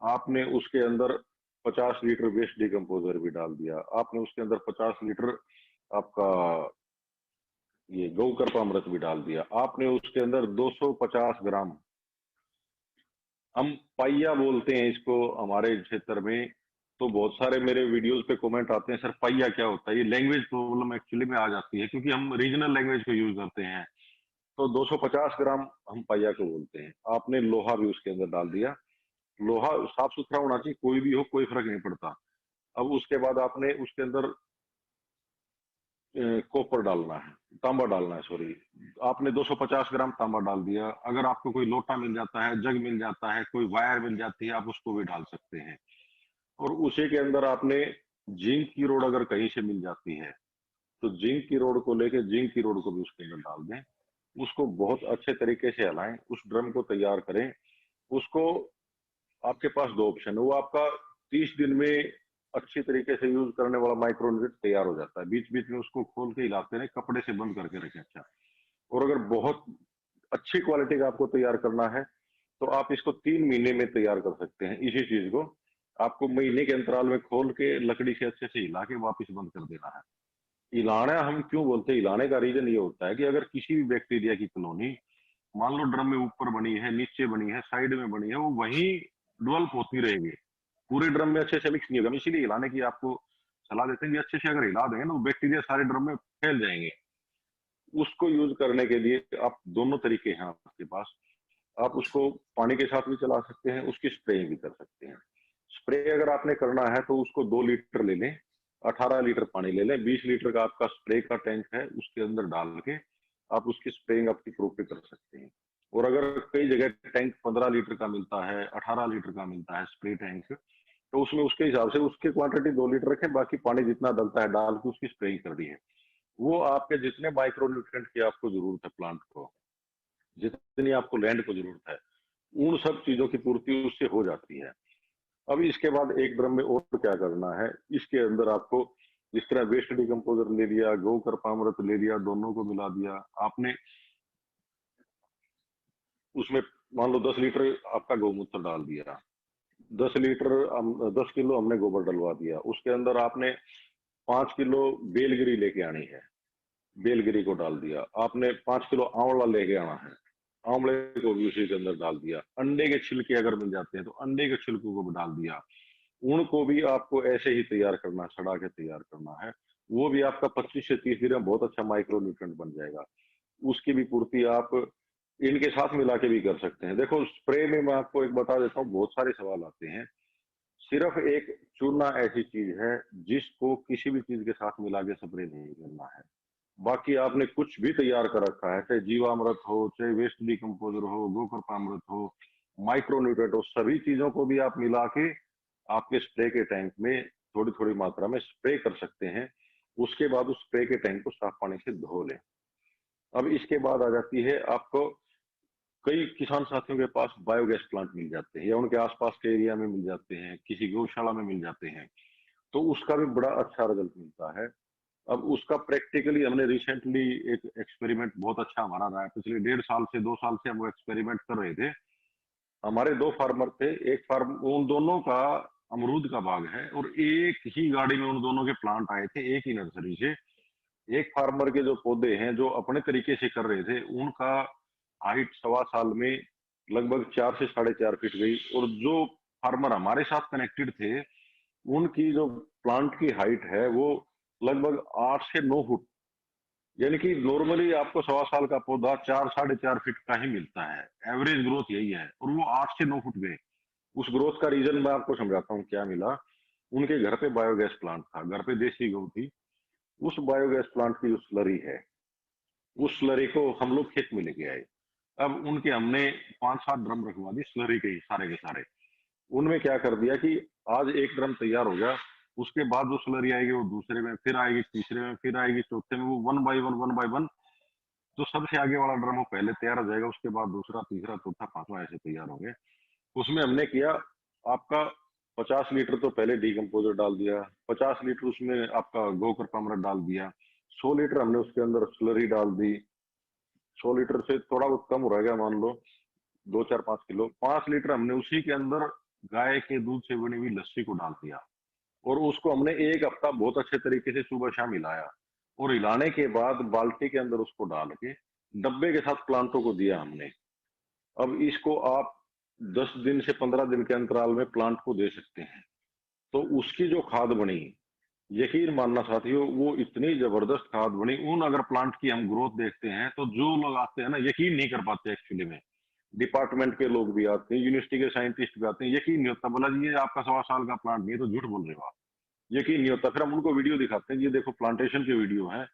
आपने उसके अंदर 50 लीटर वेस्ट डिकम्पोजर भी डाल दिया, आपने उसके अंदर 50 लीटर आपका ये गौकर्पामृत भी डाल दिया, आपने उसके अंदर 250 ग्राम, हम पाइया बोलते हैं इसको हमारे क्षेत्र में। तो बहुत सारे मेरे वीडियोस पे कमेंट आते हैं, सर पाइया क्या होता है? ये लैंग्वेज प्रॉब्लम एक्चुअली में आ जाती है, क्योंकि हम रीजनल लैंग्वेज को यूज करते हैं। तो 250 ग्राम हम पाइया को बोलते हैं। आपने लोहा भी उसके अंदर डाल दिया। लोहा साफ सुथरा होना चाहिए, कोई भी हो कोई फर्क नहीं पड़ता। अब उसके बाद आपने उसके अंदर कॉपर डालना है, तांबा डालना है, सॉरी। आपने 250 ग्राम तांबा डाल दिया। अगर आपको कोई लोटा मिल जाता है, जग मिल जाता है, कोई वायर मिल जाती है, आप उसको भी डाल सकते हैं। और उसी के अंदर आपने जिंक की रोड अगर कहीं से मिल जाती है तो जिंक की रोड को लेके जिंक की रोड को भी उसके अंदर डाल दें। उसको बहुत अच्छे तरीके से हिलाएं, उस ड्रम को तैयार करें। उसको, आपके पास दो ऑप्शन है, वो आपका 30 दिन में अच्छी तरीके से यूज करने वाला माइक्रोन्यूट्रिएंट तैयार हो जाता है। बीच बीच में उसको खोल के हिलाते रहे, कपड़े से बंद करके रखें। अच्छा, और अगर बहुत अच्छी क्वालिटी का आपको तैयार करना है तो आप इसको 3 महीने में तैयार कर सकते हैं। इसी चीज को आपको महीने के अंतराल में खोल के लकड़ी से अच्छे से हिला के वापस बंद कर देना है। हिलाना हम क्यों बोलते हैं? हिलाने का रीजन ये होता है कि अगर किसी भी बैक्टीरिया की कॉलोनी मान लो ड्रम में ऊपर बनी है, नीचे बनी है, साइड में बनी है, वो वहीं डेवलप होती रहेगी, पूरे ड्रम में अच्छे से मिक्स नहीं होगा। हम इसीलिए हिलाने की आपको सलाह देते हैं कि अच्छे से अगर हिला देंगे ना, तो बैक्टीरिया सारे ड्रम में फैल जाएंगे। उसको यूज करने के लिए आप दोनों तरीके हैं आपके पास। आप उसको पानी के साथ भी चला सकते हैं, उसकी स्प्रे भी कर सकते हैं। स्प्रे अगर आपने करना है तो उसको 2 लीटर ले लें, 18 लीटर पानी ले लें, 20 लीटर का आपका स्प्रे का टैंक है, उसके अंदर डाल के आप उसकी स्प्रेइंग आपकी क्रॉप पे कर सकते हैं। और अगर कई जगह टैंक 15 लीटर का मिलता है, 18 लीटर का मिलता है स्प्रे टैंक, तो उसमें उसके हिसाब से उसकी क्वांटिटी 2 लीटर रखें, बाकी पानी जितना डलता है डाल के उसकी स्प्रेइंग कर दी है। वो आपके जितने माइक्रो न्यूट्रिएंट की आपको जरूरत है प्लांट को, जितनी आपको लैंड को जरूरत है, उन सब चीजों की पूर्ति उससे हो जाती है। अब इसके बाद एक ड्रम में और क्या करना है, इसके अंदर आपको जिस तरह वेस्ट डिकम्पोजर ले लिया, गोकर्पामृत ले लिया, दोनों को मिला दिया आपने। उसमें मान लो 10 लीटर आपका गौमूत्र डाल दिया, 10 किलो हमने गोबर डलवा दिया, उसके अंदर आपने 5 किलो बेलगिरी लेके आनी है, बेलगिरी को डाल दिया। आपने 5 किलो आंवला लेके आना है, आंवले को भी उसी के अंदर डाल दिया। अंडे के छिलके अगर मिल जाते हैं तो अंडे के छिलकों को भी डाल दिया। उनको भी आपको ऐसे ही तैयार करना, सड़ा के तैयार करना है। वो भी आपका 25 से 30 दिन में बहुत अच्छा माइक्रो न्यूट्रिएंट बन जाएगा। उसकी भी पूर्ति आप इनके साथ मिला के भी कर सकते हैं। देखो स्प्रे में मैं आपको एक बता देता हूँ, बहुत सारे सवाल आते हैं। सिर्फ एक चूना ऐसी चीज है जिसको किसी भी चीज के साथ मिला के स्प्रे नहीं करना है। बाकी आपने कुछ भी तैयार कर रखा है, चाहे जीवामृत हो, चाहे वेस्ट डिकम्पोजर हो, गोकर्पामृत हो, माइक्रो न्यूट्रिएंट हो, सभी चीजों को भी आप मिला के आपके स्प्रे के टैंक में थोड़ी थोड़ी मात्रा में स्प्रे कर सकते हैं। उसके बाद उस स्प्रे के टैंक को साफ पानी से धो लें। अब इसके बाद आ जाती है आपको, कई किसान साथियों के पास बायोगैस प्लांट मिल जाते हैं या उनके आसपास के एरिया में मिल जाते हैं, किसी गौशाला में मिल जाते हैं, तो उसका भी बड़ा अच्छा रिजल्ट मिलता है। अब उसका प्रैक्टिकली हमने रिसेंटली एक एक्सपेरिमेंट बहुत अच्छा हमारा रहा है, पिछले 1.5 साल से 2 साल से हम वो एक्सपेरिमेंट कर रहे थे। हमारे 2 फार्मर थे, एक फार्म उन दोनों का अमरूद का बाग है और एक ही गाड़ी में उन दोनों के प्लांट आए थे, एक ही नर्सरी से। एक फार्मर के जो पौधे हैं जो अपने तरीके से कर रहे थे, उनका हाइट 1.25 साल में लगभग 4 से 4.5 फीट गई। और जो फार्मर हमारे साथ कनेक्टेड थे, उनकी जो प्लांट की हाइट है वो लगभग 8 से 9 फुट, यानी कि नॉर्मली आपको 1.25 साल का पौधा 4-4.5 फीट का ही मिलता है, एवरेज ग्रोथ यही है, और वो 8 से 9 फुट गए। उस ग्रोथ का रीजन मैं आपको समझाता हूँ क्या मिला। उनके घर पे बायोगैस प्लांट था, घर पे देसी गौ थी। उस बायोगैस प्लांट की जो स्लरी है, उस स्लरी को हम लोग खेत में लेके आए। अब उनके हमने 5-7 ड्रम रखवा दी स्लरी के सारे के सारे। उनमें क्या कर दिया कि आज एक ड्रम तैयार हो गया, उसके बाद जो स्लरी आएगी वो दूसरे में, फिर आएगी तीसरे में, फिर आएगी चौथे में, वो वन बाय वन जो सबसे आगे वाला ड्रम वो पहले तैयार हो जाएगा, उसके बाद दूसरा, तीसरा, चौथा, पांचवा ऐसे तैयार होंगे। उसमें हमने किया आपका 50 लीटर तो पहले डिकम्पोजर डाल दिया, 50 लीटर उसमें आपका गोकर्पामृत डाल दिया, 100 लीटर हमने उसके अंदर स्लरी डाल दी। 100 लीटर से थोड़ा बहुत कम हो रहेगा, मान लो 2-4-5 किलो। 5 लीटर हमने उसी के अंदर गाय के दूध से बनी हुई लस्सी को डाल दिया और उसको हमने एक हफ्ता बहुत अच्छे तरीके से सुबह शाम हिलाया। और हिलाने के बाद बाल्टी के अंदर उसको डाल के डब्बे के साथ प्लांटों को दिया हमने। अब इसको आप 10 दिन से 15 दिन के अंतराल में प्लांट को दे सकते हैं। तो उसकी जो खाद बनी, यकीन मानना साथियों, वो इतनी जबरदस्त खाद बनी। उन अगर प्लांट की हम ग्रोथ देखते हैं तो जो लोग आते हैं ना, यकीन नहीं कर पाते एक्चुअली में। डिपार्टमेंट के लोग भी आते हैं, यूनिवर्सिटी के साइंटिस्ट भी आते हैं, यकीन नहीं होता। बोला जी ये आपका 1.25 साल का प्लांट नहीं है, तो झूठ बोल रहे हो आप, यकीन नहीं होता। फिर हम उनको वीडियो दिखाते हैं, ये देखो प्लांटेशन के वीडियो है,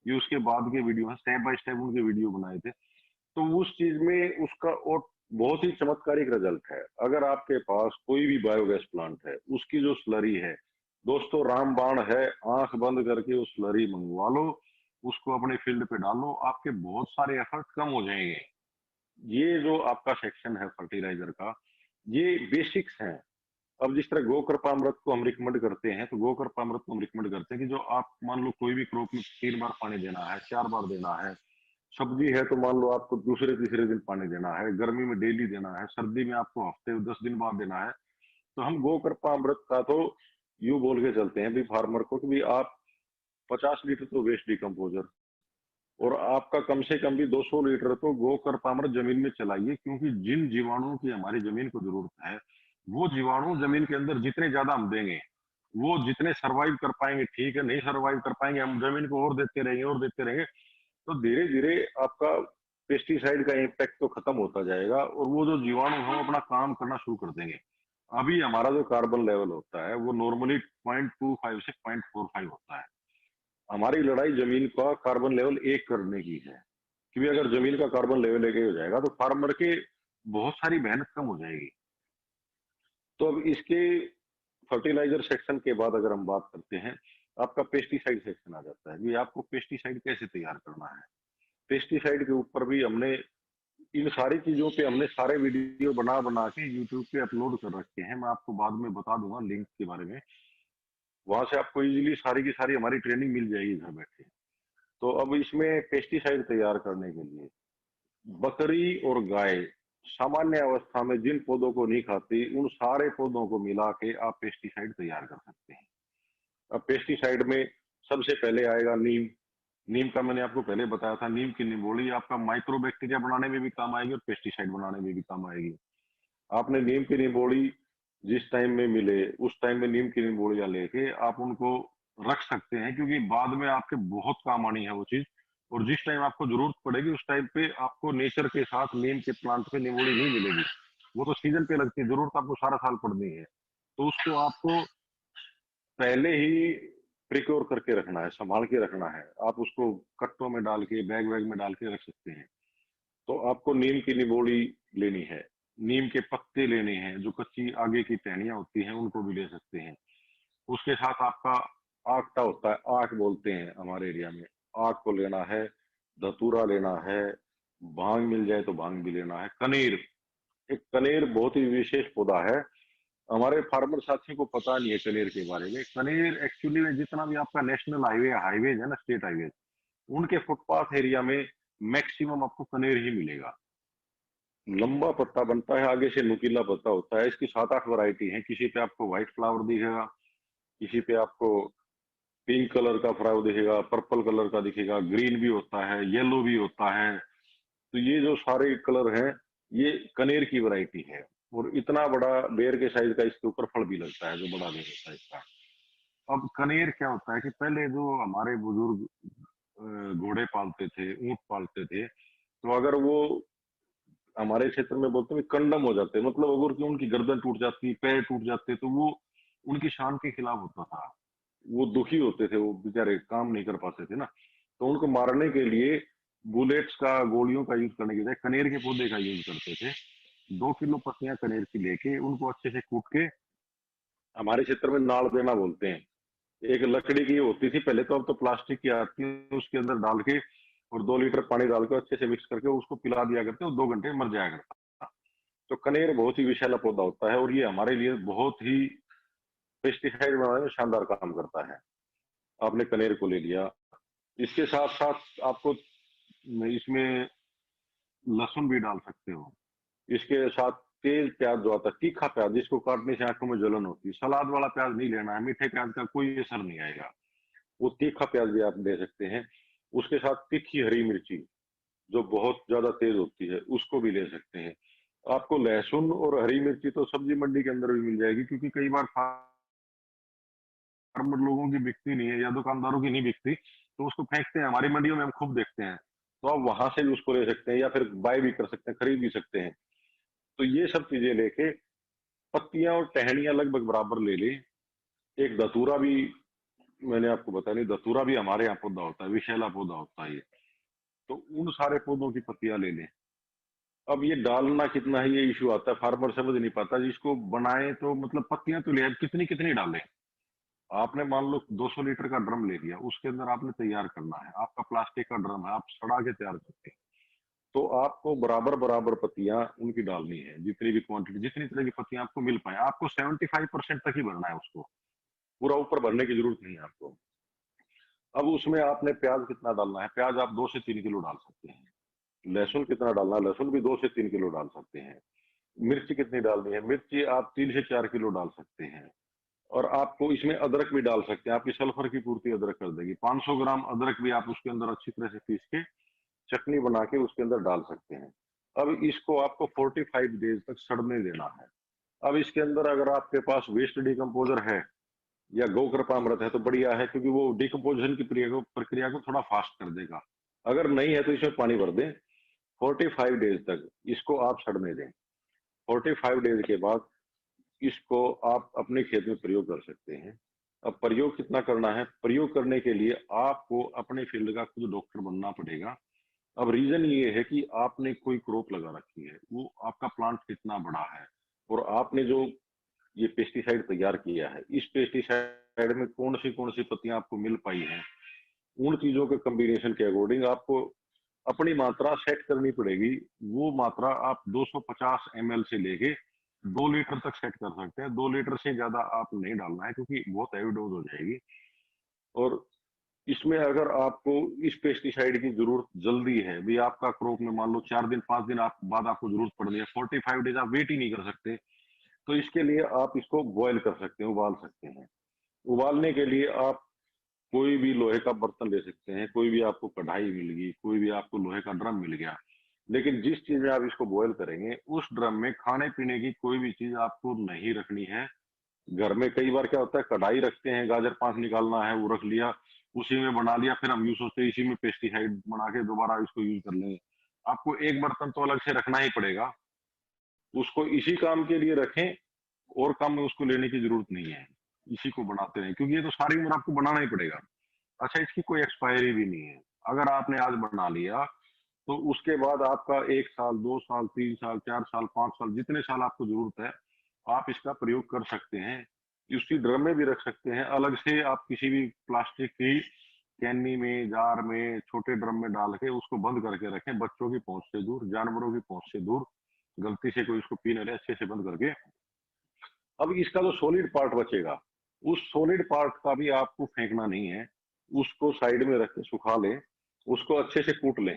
ये उसके बाद के वीडियो है, स्टेप बाय स्टेप उनके वीडियो बनाए थे। तो उस चीज में उसका और बहुत ही चमत्कारिक रिजल्ट है। अगर आपके पास कोई भी बायोगैस प्लांट है, उसकी जो स्लरी है दोस्तों रामबाण है, आंख बंद करके उस स्लरी मंगवा लो, उसको अपने फील्ड पे डालो, आपके बहुत सारे एफर्ट कम हो जाएंगे। ये जो आपका सेक्शन है फर्टिलाइजर का, ये बेसिक्स हैं। अब जिस तरह गोकर्पामृत को हम रिकमेंड करते हैं, तो गोकर्पामृत को हम रिकमेंड करते हैं कि जो आप मान लो कोई भी क्रॉप में 3 बार पानी देना है, 4 बार देना है। सब्जी है तो मान लो आपको दूसरे तीसरे दिन पानी देना है, गर्मी में डेली देना है, सर्दी में आपको हफ्ते 10 दिन बाद देना है। तो हम गोकर्पामृत का तो यूं बोल के चलते हैं भी फार्मर को कि भी आप 50 लीटर तो वेस्ट डिकम्पोजर और आपका कम से कम भी 200 लीटर तो गोकर्पामृत जमीन में चलाइए। क्योंकि जिन जीवाणुओं की हमारी जमीन को जरूरत है, वो जीवाणु जमीन के अंदर जितने ज्यादा हम देंगे वो जितने सरवाइव कर पाएंगे ठीक है, नहीं सरवाइव कर पाएंगे हम जमीन को और देते रहेंगे और देते रहेंगे, तो धीरे धीरे आपका पेस्टिसाइड का इम्पैक्ट तो खत्म होता जाएगा और वो जो जीवाणु है वो अपना काम करना शुरू कर देंगे। अभी हमारा जो कार्बन लेवल होता है वो नॉर्मली 0.25 से 0.45 होता है। हमारी लड़ाई जमीन का कार्बन लेवल एक करने की है, क्योंकि अगर जमीन का कार्बन लेवल एक हो जाएगा तो फार्मर के बहुत सारी मेहनत कम हो जाएगी। तो अब इसके फर्टिलाइजर सेक्शन के बाद अगर हम बात करते हैं, आपका पेस्टिसाइड सेक्शन आ जाता है कि आपको पेस्टिसाइड कैसे तैयार करना है। पेस्टिसाइड के ऊपर भी हमने इन सारी चीजों पे हमने सारे वीडियो बना बना के यूट्यूब पे अपलोड कर रखे हैं। मैं आपको बाद में बता दूंगा लिंक के बारे में, वहां से आपको इजीली सारी की सारी हमारी ट्रेनिंग मिल जाएगी घर बैठे। तो अब इसमें पेस्टिसाइड तैयार करने के लिए बकरी और गाय सामान्य अवस्था में जिन पौधों को नहीं खाती उन सारे पौधों को मिला के आप पेस्टिसाइड तैयार कर सकते हैं। अब पेस्टिसाइड में सबसे पहले आएगा नीम। नीम का मैंने आपको पहले बताया था, नीम की निबोली आपका माइक्रो बैक्टीरिया बनाने में भी काम आएगी और पेस्टिसाइड बनाने में भी काम आएगी। आपने नीम की निबोली जिस टाइम में मिले उस टाइम में नीम की निबोलियां लेके आप उनको रख सकते हैं, क्योंकि बाद में आपके बहुत काम आनी है वो चीज। और जिस टाइम आपको जरूरत पड़ेगी उस टाइम पे आपको नेचर के साथ नीम के प्लांट पे निबोली नहीं मिलेगी, वो तो सीजन पे लगती है, जरूरत आपको सारा साल पड़नी है। तो उसको आपको पहले ही प्रिक्योर करके रखना है, संभाल के रखना है। आप उसको कट्टों में डाल के बैग वैग में डाल के रख सकते हैं। तो आपको नीम की निबोली लेनी है, नीम के पत्ते लेने हैं, जो कच्ची आगे की टहनियां होती हैं उनको भी ले सकते हैं। उसके साथ आपका आकटा होता है, आक बोलते हैं हमारे एरिया में, आक को लेना है, धतूरा लेना है, भांग मिल जाए तो भांग भी लेना है। कनेर, एक कनेर बहुत ही विशेष पौधा है, हमारे फार्मर साथियों को पता नहीं है कनेर के बारे में। कनेर एक्चुअली में जितना भी आपका नेशनल हाईवे है ना, स्टेट हाईवे, उनके फुटपाथ एरिया में मैक्सिमम आपको कनेर ही मिलेगा। लंबा पत्ता बनता है, आगे से नुकीला पत्ता होता है। इसकी 7-8 वैरायटी है। किसी पे आपको व्हाइट फ्लावर दिखेगा, किसी पे आपको पिंक कलर का फ्लावर दिखेगा, पर्पल कलर का दिखेगा, ग्रीन भी होता है, येलो भी होता है। तो ये जो सारे कलर हैं ये कनेर की वैरायटी है। और इतना बड़ा बेर के साइज का इसके ऊपर फल भी लगता है, जो बड़ा बेर होता है इसका। अब कनेर क्या होता है कि पहले जो हमारे बुजुर्ग घोड़े पालते थे, ऊंट पालते थे, तो अगर वो हमारे क्षेत्र में बोलते हैं कंडम हो जाते, मतलब अगर कि उनकी गर्दन टूट जाती, पैर टूट जाते, तो वो उनकी शान के खिलाफ होता था। वो दुखी होते थे, वो बेचारे काम नहीं कर पाते थे ना। तो उनको मारने के लिए बुलेट्स का, गोलियों का यूज करने के बजाय कनेर के पौधे का यूज करते थे। 2 किलो पत्तियां कनेर की लेके उनको अच्छे से कूट के, हमारे क्षेत्र में नाड़ देना बोलते हैं, एक लकड़ी की होती थी पहले, तो अब तो प्लास्टिक की आती है, उसके अंदर डाल के और 2 लीटर पानी डाल के अच्छे से मिक्स करके उसको पिला दिया करते, और 2 घंटे मर जाया करता। तो कनेर बहुत ही विषैला पौधा होता है और ये हमारे लिए बहुत ही पेस्टिसाइड बनाने में शानदार काम करता है। आपने कनेर को ले लिया, इसके साथ साथ आपको इसमें लहसुन भी डाल सकते हो। इसके साथ तेज प्याज जो आता है, तीखा प्याज, जिसको काटने से आंखों में जलन होती है, सलाद वाला प्याज नहीं लेना है, मीठे प्याज का कोई असर नहीं आएगा, वो तीखा प्याज भी आप दे सकते हैं। उसके साथ तीखी हरी मिर्ची जो बहुत ज्यादा तेज होती है उसको भी ले सकते हैं। आपको लहसुन और हरी मिर्ची तो सब्जी मंडी के अंदर भी मिल जाएगी, क्योंकि कई बार फार्मर लोगों की बिकती नहीं है या दुकानदारों की नहीं बिकती, तो उसको फेंकते हैं। हमारी मंडियों में हम खूब देखते हैं, तो आप वहां से भी उसको ले सकते हैं या फिर बाय भी कर सकते हैं, खरीद भी सकते हैं। तो ये सब चीजें लेके पत्तियां और टहनियां लगभग बराबर ले ले। एक धतूरा भी मैंने आपको बताया नहीं, धतूरा भी हमारे यहाँ पौधा होता है, विशैला पौधा होता है ये। तो उन सारे पौधों की पत्तियां ले लें। अब ये डालना कितना है ये इशू आता है, फार्मर समझ नहीं पाता। जिसको बनाए तो मतलब पत्तियां तो ले, कितनी कितनी डालें। आपने मान लो 200 लीटर का ड्रम ले लिया, उसके अंदर आपने तैयार करना है, आपका प्लास्टिक का ड्रम है, आप सड़ा के तैयार करते हैं, तो आपको बराबर बराबर पत्तियां उनकी डालनी है, जितनी भी क्वांटिटी, जितनी तरह की पत्तियां आपको मिल पाए। आपको 75% तक ही भरना है उसको, पूरा ऊपर भरने की जरूरत नहीं है आपको। अब उसमें आपने प्याज कितना डालना है, प्याज आप 2 से 3 किलो डाल सकते हैं। लहसुन कितना डालना है, लहसुन भी 2 से 3 किलो डाल सकते हैं। मिर्ची कितनी डालनी है, मिर्ची आप 3 से 4 किलो डाल सकते हैं। और आपको इसमें अदरक भी डाल सकते हैं, आपकी सल्फर की पूर्ति अदरक कर देगी। 500 ग्राम अदरक भी आप उसके अंदर अच्छी तरह से पीस के चटनी बना के उसके अंदर डाल सकते हैं। अब इसको आपको 45 डेज तक सड़ने देना है। अब इसके अंदर अगर आपके पास वेस्ट डिकम्पोजर है, या गोकृपामृत है तो बढ़िया है, क्योंकि वो डिकम्पोजिशन की प्रक्रिया को थोड़ा फास्ट कर देगा। अगर नहीं है तो इसमें पानी भर दें, 45 डेज तक इसको आप सड़ने दें। 45 डेज के बाद इसको आप अपने खेत में प्रयोग कर सकते हैं। अब प्रयोग कितना करना है? प्रयोग करने के लिए आपको अपने फील्ड का खुद डॉक्टर बनना पड़ेगा। अब रीजन ये है कि आपने कोई क्रॉप लगा रखी है, वो आपका प्लांट कितना बड़ा है, और आपने जो ये पेस्टिसाइड तैयार किया है, इस पेस्टिसाइड में कौन सी पत्तियां आपको मिल पाई हैं, उन चीजों के कॉम्बिनेशन के अकॉर्डिंग आपको अपनी मात्रा सेट करनी पड़ेगी। वो मात्रा आप 250 ml से लेके 2 लीटर तक सेट कर सकते हैं। 2 लीटर से ज्यादा आप नहीं डालना है, क्योंकि बहुत हैवी डोज हो जाएगी। और इसमें अगर आपको इस पेस्टिसाइड की जरूरत जल्दी है, भी आपका क्रॉप में मान लो 4 दिन 5 दिन आप बाद आपको जरूरत पड़ रही है, 45 डेज आप वेट ही नहीं कर सकते, तो इसके लिए आप इसको बॉयल कर सकते हैं, उबाल सकते हैं। उबालने के लिए आप कोई भी लोहे का बर्तन ले सकते हैं, कोई भी आपको कढ़ाई मिल गई, कोई भी आपको लोहे का ड्रम मिल गया, लेकिन जिस चीज में आप इसको बॉयल करेंगे उस ड्रम में खाने पीने की कोई भी चीज आपको नहीं रखनी है। घर में कई बार क्या होता है, कढ़ाई रखते हैं, गाजर पांच निकालना है वो रख लिया, उसी में बना लिया, फिर हम यूज सोचते हैं इसी में पेस्टिसाइड बना के दोबारा इसको यूज कर लेंगे। आपको एक बर्तन तो अलग से रखना ही पड़ेगा, उसको इसी काम के लिए रखें, और काम में उसको लेने की जरूरत नहीं है। इसी को बनाते रहें, क्योंकि ये तो सारी उम्र आपको बनाना ही पड़ेगा। अच्छा, इसकी कोई एक्सपायरी भी नहीं है। अगर आपने आज बना लिया तो उसके बाद आपका 1 साल 2 साल 3 साल 4 साल 5 साल जितने साल आपको जरूरत है आप इसका प्रयोग कर सकते हैं। उसी ड्रम में भी रख सकते हैं, अलग से आप किसी भी प्लास्टिक की कैनी में, जार में, छोटे ड्रम में डाल के उसको बंद करके रखें, बच्चों की पहुंच से दूर, जानवरों की पहुंच से दूर, गलती से कोई उसको पी न ले, अच्छे से बंद करके। अब इसका जो सॉलिड पार्ट बचेगा, उस सॉलिड पार्ट का भी आपको फेंकना नहीं है, उसको साइड में रख के सुखा लें, उसको अच्छे से कूट लें।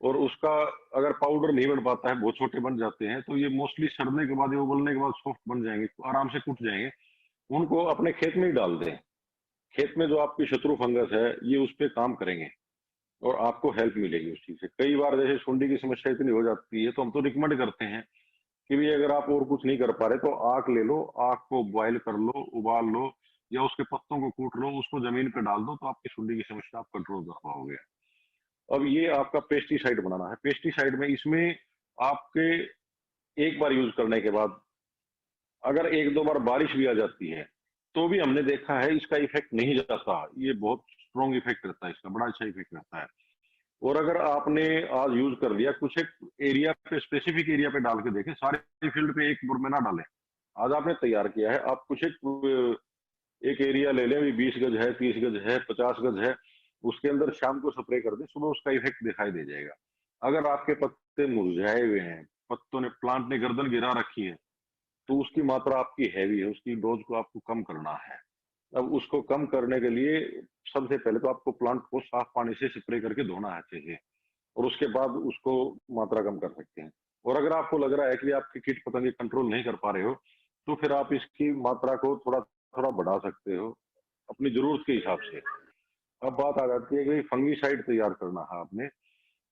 और उसका अगर पाउडर नहीं बन पाता है, बहुत छोटे बन जाते हैं, तो ये मोस्टली सड़ने के बाद, ये उबलने के बाद सॉफ्ट बन जाएंगे, आराम से कूट जाएंगे। उनको अपने खेत में ही डाल दें। खेत में जो आपकी शत्रु फंगस है ये उस पर काम करेंगे और आपको हेल्प मिलेगी उस चीज से। कई बार जैसे सुंडी की समस्या इतनी हो जाती है तो हम तो रिकमेंड करते हैं कि भी अगर आप और कुछ नहीं कर पा रहे तो आक ले लो, आक को बॉयल कर लो, उबाल लो, या उसके पत्तों को कूट लो, उसको जमीन पे डाल दो, तो आपकी सुंडी की समस्या आप कंट्रोल कर पाओगे। अब ये आपका पेस्टिसाइड बनाना है। पेस्टिसाइड में इसमें आपके एक बार यूज करने के बाद अगर एक दो बार बारिश भी आ जाती है तो भी हमने देखा है इसका इफेक्ट नहीं जाता। ये बहुत स्ट्रॉन्ग इफेक्ट रहता है, इसका बड़ा अच्छा इफेक्ट रहता है। और अगर आपने आज यूज कर लिया, कुछ एक एरिया पे, स्पेसिफिक एरिया पे डाल के देखें, सारे फील्ड पे एक बुर में ना डालें। आज आपने तैयार किया है, आप कुछ एक एरिया ले लें, 20 गज है, 30 गज है, 50 गज है, उसके अंदर शाम को स्प्रे कर दें, सुबह उसका इफेक्ट दिखाई दे जाएगा। अगर आपके पत्ते मुरझाए हुए हैं, पत्तों ने, प्लांट ने गर्दन गिरा रखी है, तो उसकी मात्रा आपकी हैवी है, उसकी डोज को आपको कम करना है। अब उसको कम करने के लिए सबसे पहले तो आपको प्लांट को साफ पानी से स्प्रे करके धोना है अच्छे से, और उसके बाद उसको मात्रा कम कर सकते हैं। और अगर आपको लग रहा है कि आपकी कीट पतंगे कंट्रोल नहीं कर पा रहे हो, तो फिर आप इसकी मात्रा को थोड़ा थोड़ा बढ़ा सकते हो अपनी जरूरत के हिसाब से। अब बात आ जाती है कि फंगीसाइड तैयार करना है आपने।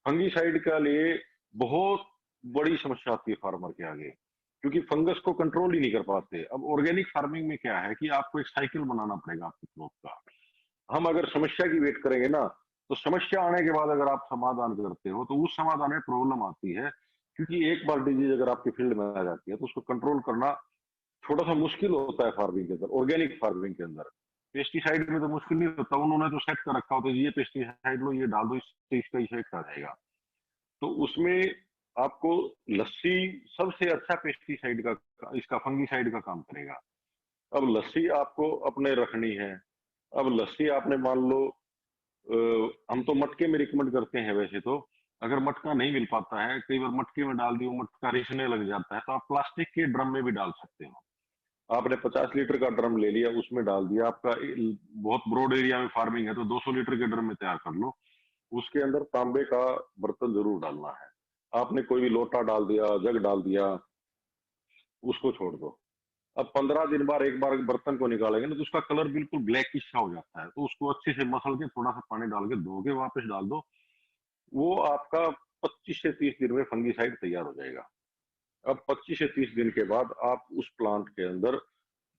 फंगीसाइड के लिए बहुत बड़ी समस्या आती है फार्मर के आगे, क्योंकि फंगस को कंट्रोल ही नहीं कर पाते। अब ऑर्गेनिक फार्मिंग में क्या है कि आपको एक साइकिल बनाना पड़ेगा आपकी क्रॉप का। हम अगर समस्या की वेट करेंगे ना, तो समस्या आने के बाद अगर आप समाधान करते हो तो उस समाधान में प्रॉब्लम आती है, क्योंकि एक बार डिजीज अगर आपके फील्ड में आ जाती है तो उसको कंट्रोल करना थोड़ा सा मुश्किल होता है फार्मिंग के अंदर, ऑर्गेनिक फार्मिंग के अंदर। पेस्टिसाइड में तो मुश्किल नहीं होता, उन्होंने तो सेट कर रखा होता है, ये पेस्टिसाइड लो, ये डाल दो, इससे इसका इफेक्ट आ जाएगा। तो उसमें आपको लस्सी सबसे अच्छा पेस्टिसाइड का, इसका फंगीसाइड का काम करेगा। अब लस्सी आपको अपने रखनी है। अब लस्सी आपने मान लो, हम तो मटके में रिकमेंड करते हैं वैसे तो। अगर मटका नहीं मिल पाता है, कई बार मटके में डाल दियो, मटका रिसने लग जाता है, तो आप प्लास्टिक के ड्रम में भी डाल सकते हो। आपने 50 लीटर का ड्रम ले लिया, उसमें डाल दिया, आपका बहुत ब्रॉड एरिया में फार्मिंग है तो 200 लीटर के ड्रम में तैयार कर लो। उसके अंदर तांबे का बर्तन जरूर डालना है। आपने कोई भी लोटा डाल दिया, जग डाल दिया, उसको छोड़ दो। अब 15 दिन बाद एक बार बर्तन को निकालेंगे ना, तो उसका कलर बिल्कुल ब्लैकिश सा हो जाता है, तो उसको अच्छे से मसल के थोड़ा सा पानी डाल के धो के वापस डाल दो। वो आपका 25 से 30 दिन में फंगीसाइड तैयार हो जाएगा। अब 25 से 30 दिन के बाद आप उस प्लांट के अंदर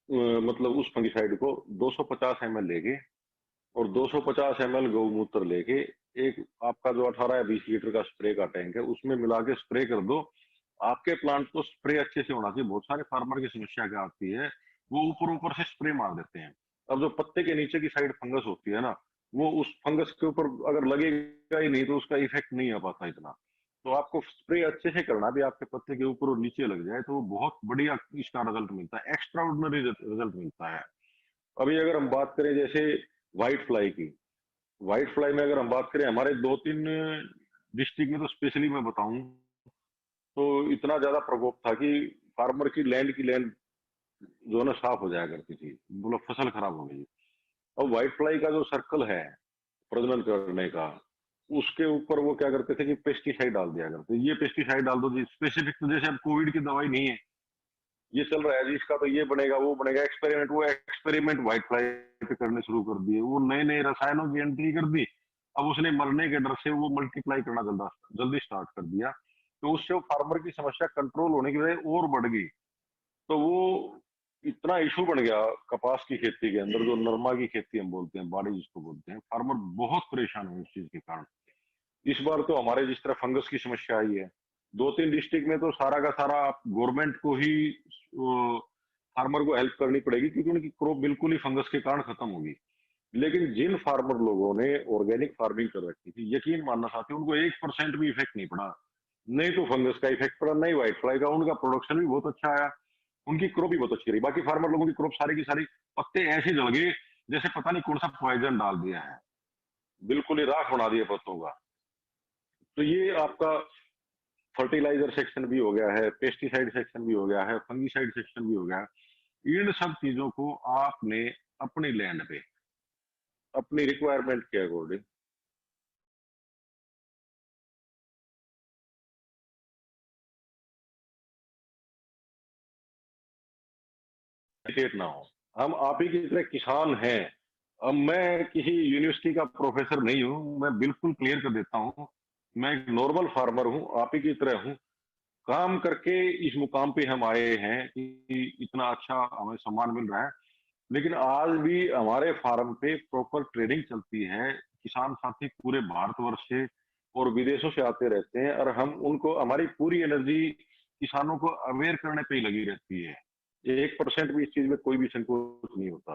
मतलब उस फंगिसाइड को 250 ml लेके और 250 ml गौमूत्र लेके एक आपका जो 18 या 20 लीटर का स्प्रे का टैंक है उसमें मिला के स्प्रे कर दो। आपके प्लांट को स्प्रे अच्छे से होना चाहिए। बहुत सारे फार्मर की समस्या क्या आती है, वो ऊपर ऊपर से स्प्रे मार देते हैं। अब जो पत्ते के नीचे की साइड फंगस होती है ना, वो उस फंगस के ऊपर अगर लगेगा ही नहीं तो उसका इफेक्ट नहीं आ पाता इतना। तो आपको स्प्रे अच्छे से करना भी, आपके पत्ते के ऊपर और नीचे लग जाए तो वो बहुत बढ़िया इसका रिजल्ट मिलता है, एक्स्ट्रा ऑर्डिनरी रिजल्ट मिलता है। अभी अगर हम बात करें जैसे व्हाइट फ्लाई की, व्हाइट फ्लाई में अगर हम बात करें हमारे 2-3 डिस्ट्रिक्ट में तो स्पेशली मैं बताऊं तो इतना ज्यादा प्रकोप था कि फार्मर की लैंड जो है ना साफ हो जाया करती थी, बोलो फसल खराब हो गई। अब व्हाइट फ्लाई का जो सर्कल है प्रजनन करने का, उसके ऊपर वो क्या करते थे कि पेस्टिसाइड डाल दिया करते, ये पेस्टिसाइड डाल दो जी स्पेसिफिक। तो जैसे अब कोविड की दवाई नहीं है, ये चल रहा है जी, इसका तो ये बनेगा वो बनेगा, एक्सपेरिमेंट, वो एक्सपेरिमेंट व्हाइट फ्लाई पे करने शुरू कर दिए, वो नए नए रसायनों की एंट्री कर दी। अब उसने मरने के डर से वो मल्टीप्लाई करना जल्दी स्टार्ट कर दिया, तो उससे वो फार्मर की समस्या कंट्रोल होने की बजाय और बढ़ गई। तो वो इतना इशू बन गया कपास की खेती के अंदर, जो नरमा की खेती हम बोलते हैं, बाड़ी जिसको बोलते हैं, फार्मर बहुत परेशान हुए इस चीज के कारण। इस बार तो हमारे जिस तरह फंगस की समस्या आई है 2-3 डिस्ट्रिक्ट में, तो सारा का सारा गवर्नमेंट को ही फार्मर को हेल्प करनी पड़ेगी, क्योंकि उनकी क्रॉप बिल्कुल ही फंगस के कारण खत्म होगी। लेकिन जिन फार्मर लोगों ने ऑर्गेनिक फार्मिंग कर रखी थी, यकीन मानना चाहते हैं, उनको 1% भी इफेक्ट नहीं पड़ा। नहीं तो फंगस का इफेक्ट पड़ा, नहीं व्हाइट फ्लाई का। उनका प्रोडक्शन भी बहुत अच्छा आया, उनकी क्रॉप भी बहुत अच्छी रही। बाकी फार्मर लोगों की क्रॉप सारी की सारी पत्ते ऐसे जल गए जैसे पता नहीं कौन सा पॉइजन डाल दिया है, बिल्कुल ही राख बना दिया पत्तों का। तो ये आपका फर्टिलाइजर सेक्शन भी हो गया है, पेस्टिसाइड सेक्शन भी हो गया है, फंगिसाइड सेक्शन भी हो गया है। इन सब चीजों को आपने अपनी लैंड पे अपनी रिक्वायरमेंट के अकॉर्डिंग ना हो। हम आप ही की तरह किसान हैं। अब मैं किसी यूनिवर्सिटी का प्रोफेसर नहीं हूँ, मैं बिल्कुल क्लियर कर देता हूँ, मैं एक नॉर्मल फार्मर हूँ, आप ही की तरह हूँ। काम करके इस मुकाम पे हम आए हैं कि इतना अच्छा हमें सम्मान मिल रहा है। लेकिन आज भी हमारे फार्म पे प्रॉपर ट्रेनिंग चलती है। किसान साथी पूरे भारतवर्ष से और विदेशों से आते रहते हैं, और हम उनको, हमारी पूरी एनर्जी किसानों को अवेयर करने पे ही लगी रहती है। 1% भी इस चीज में कोई भी संकोच नहीं होता।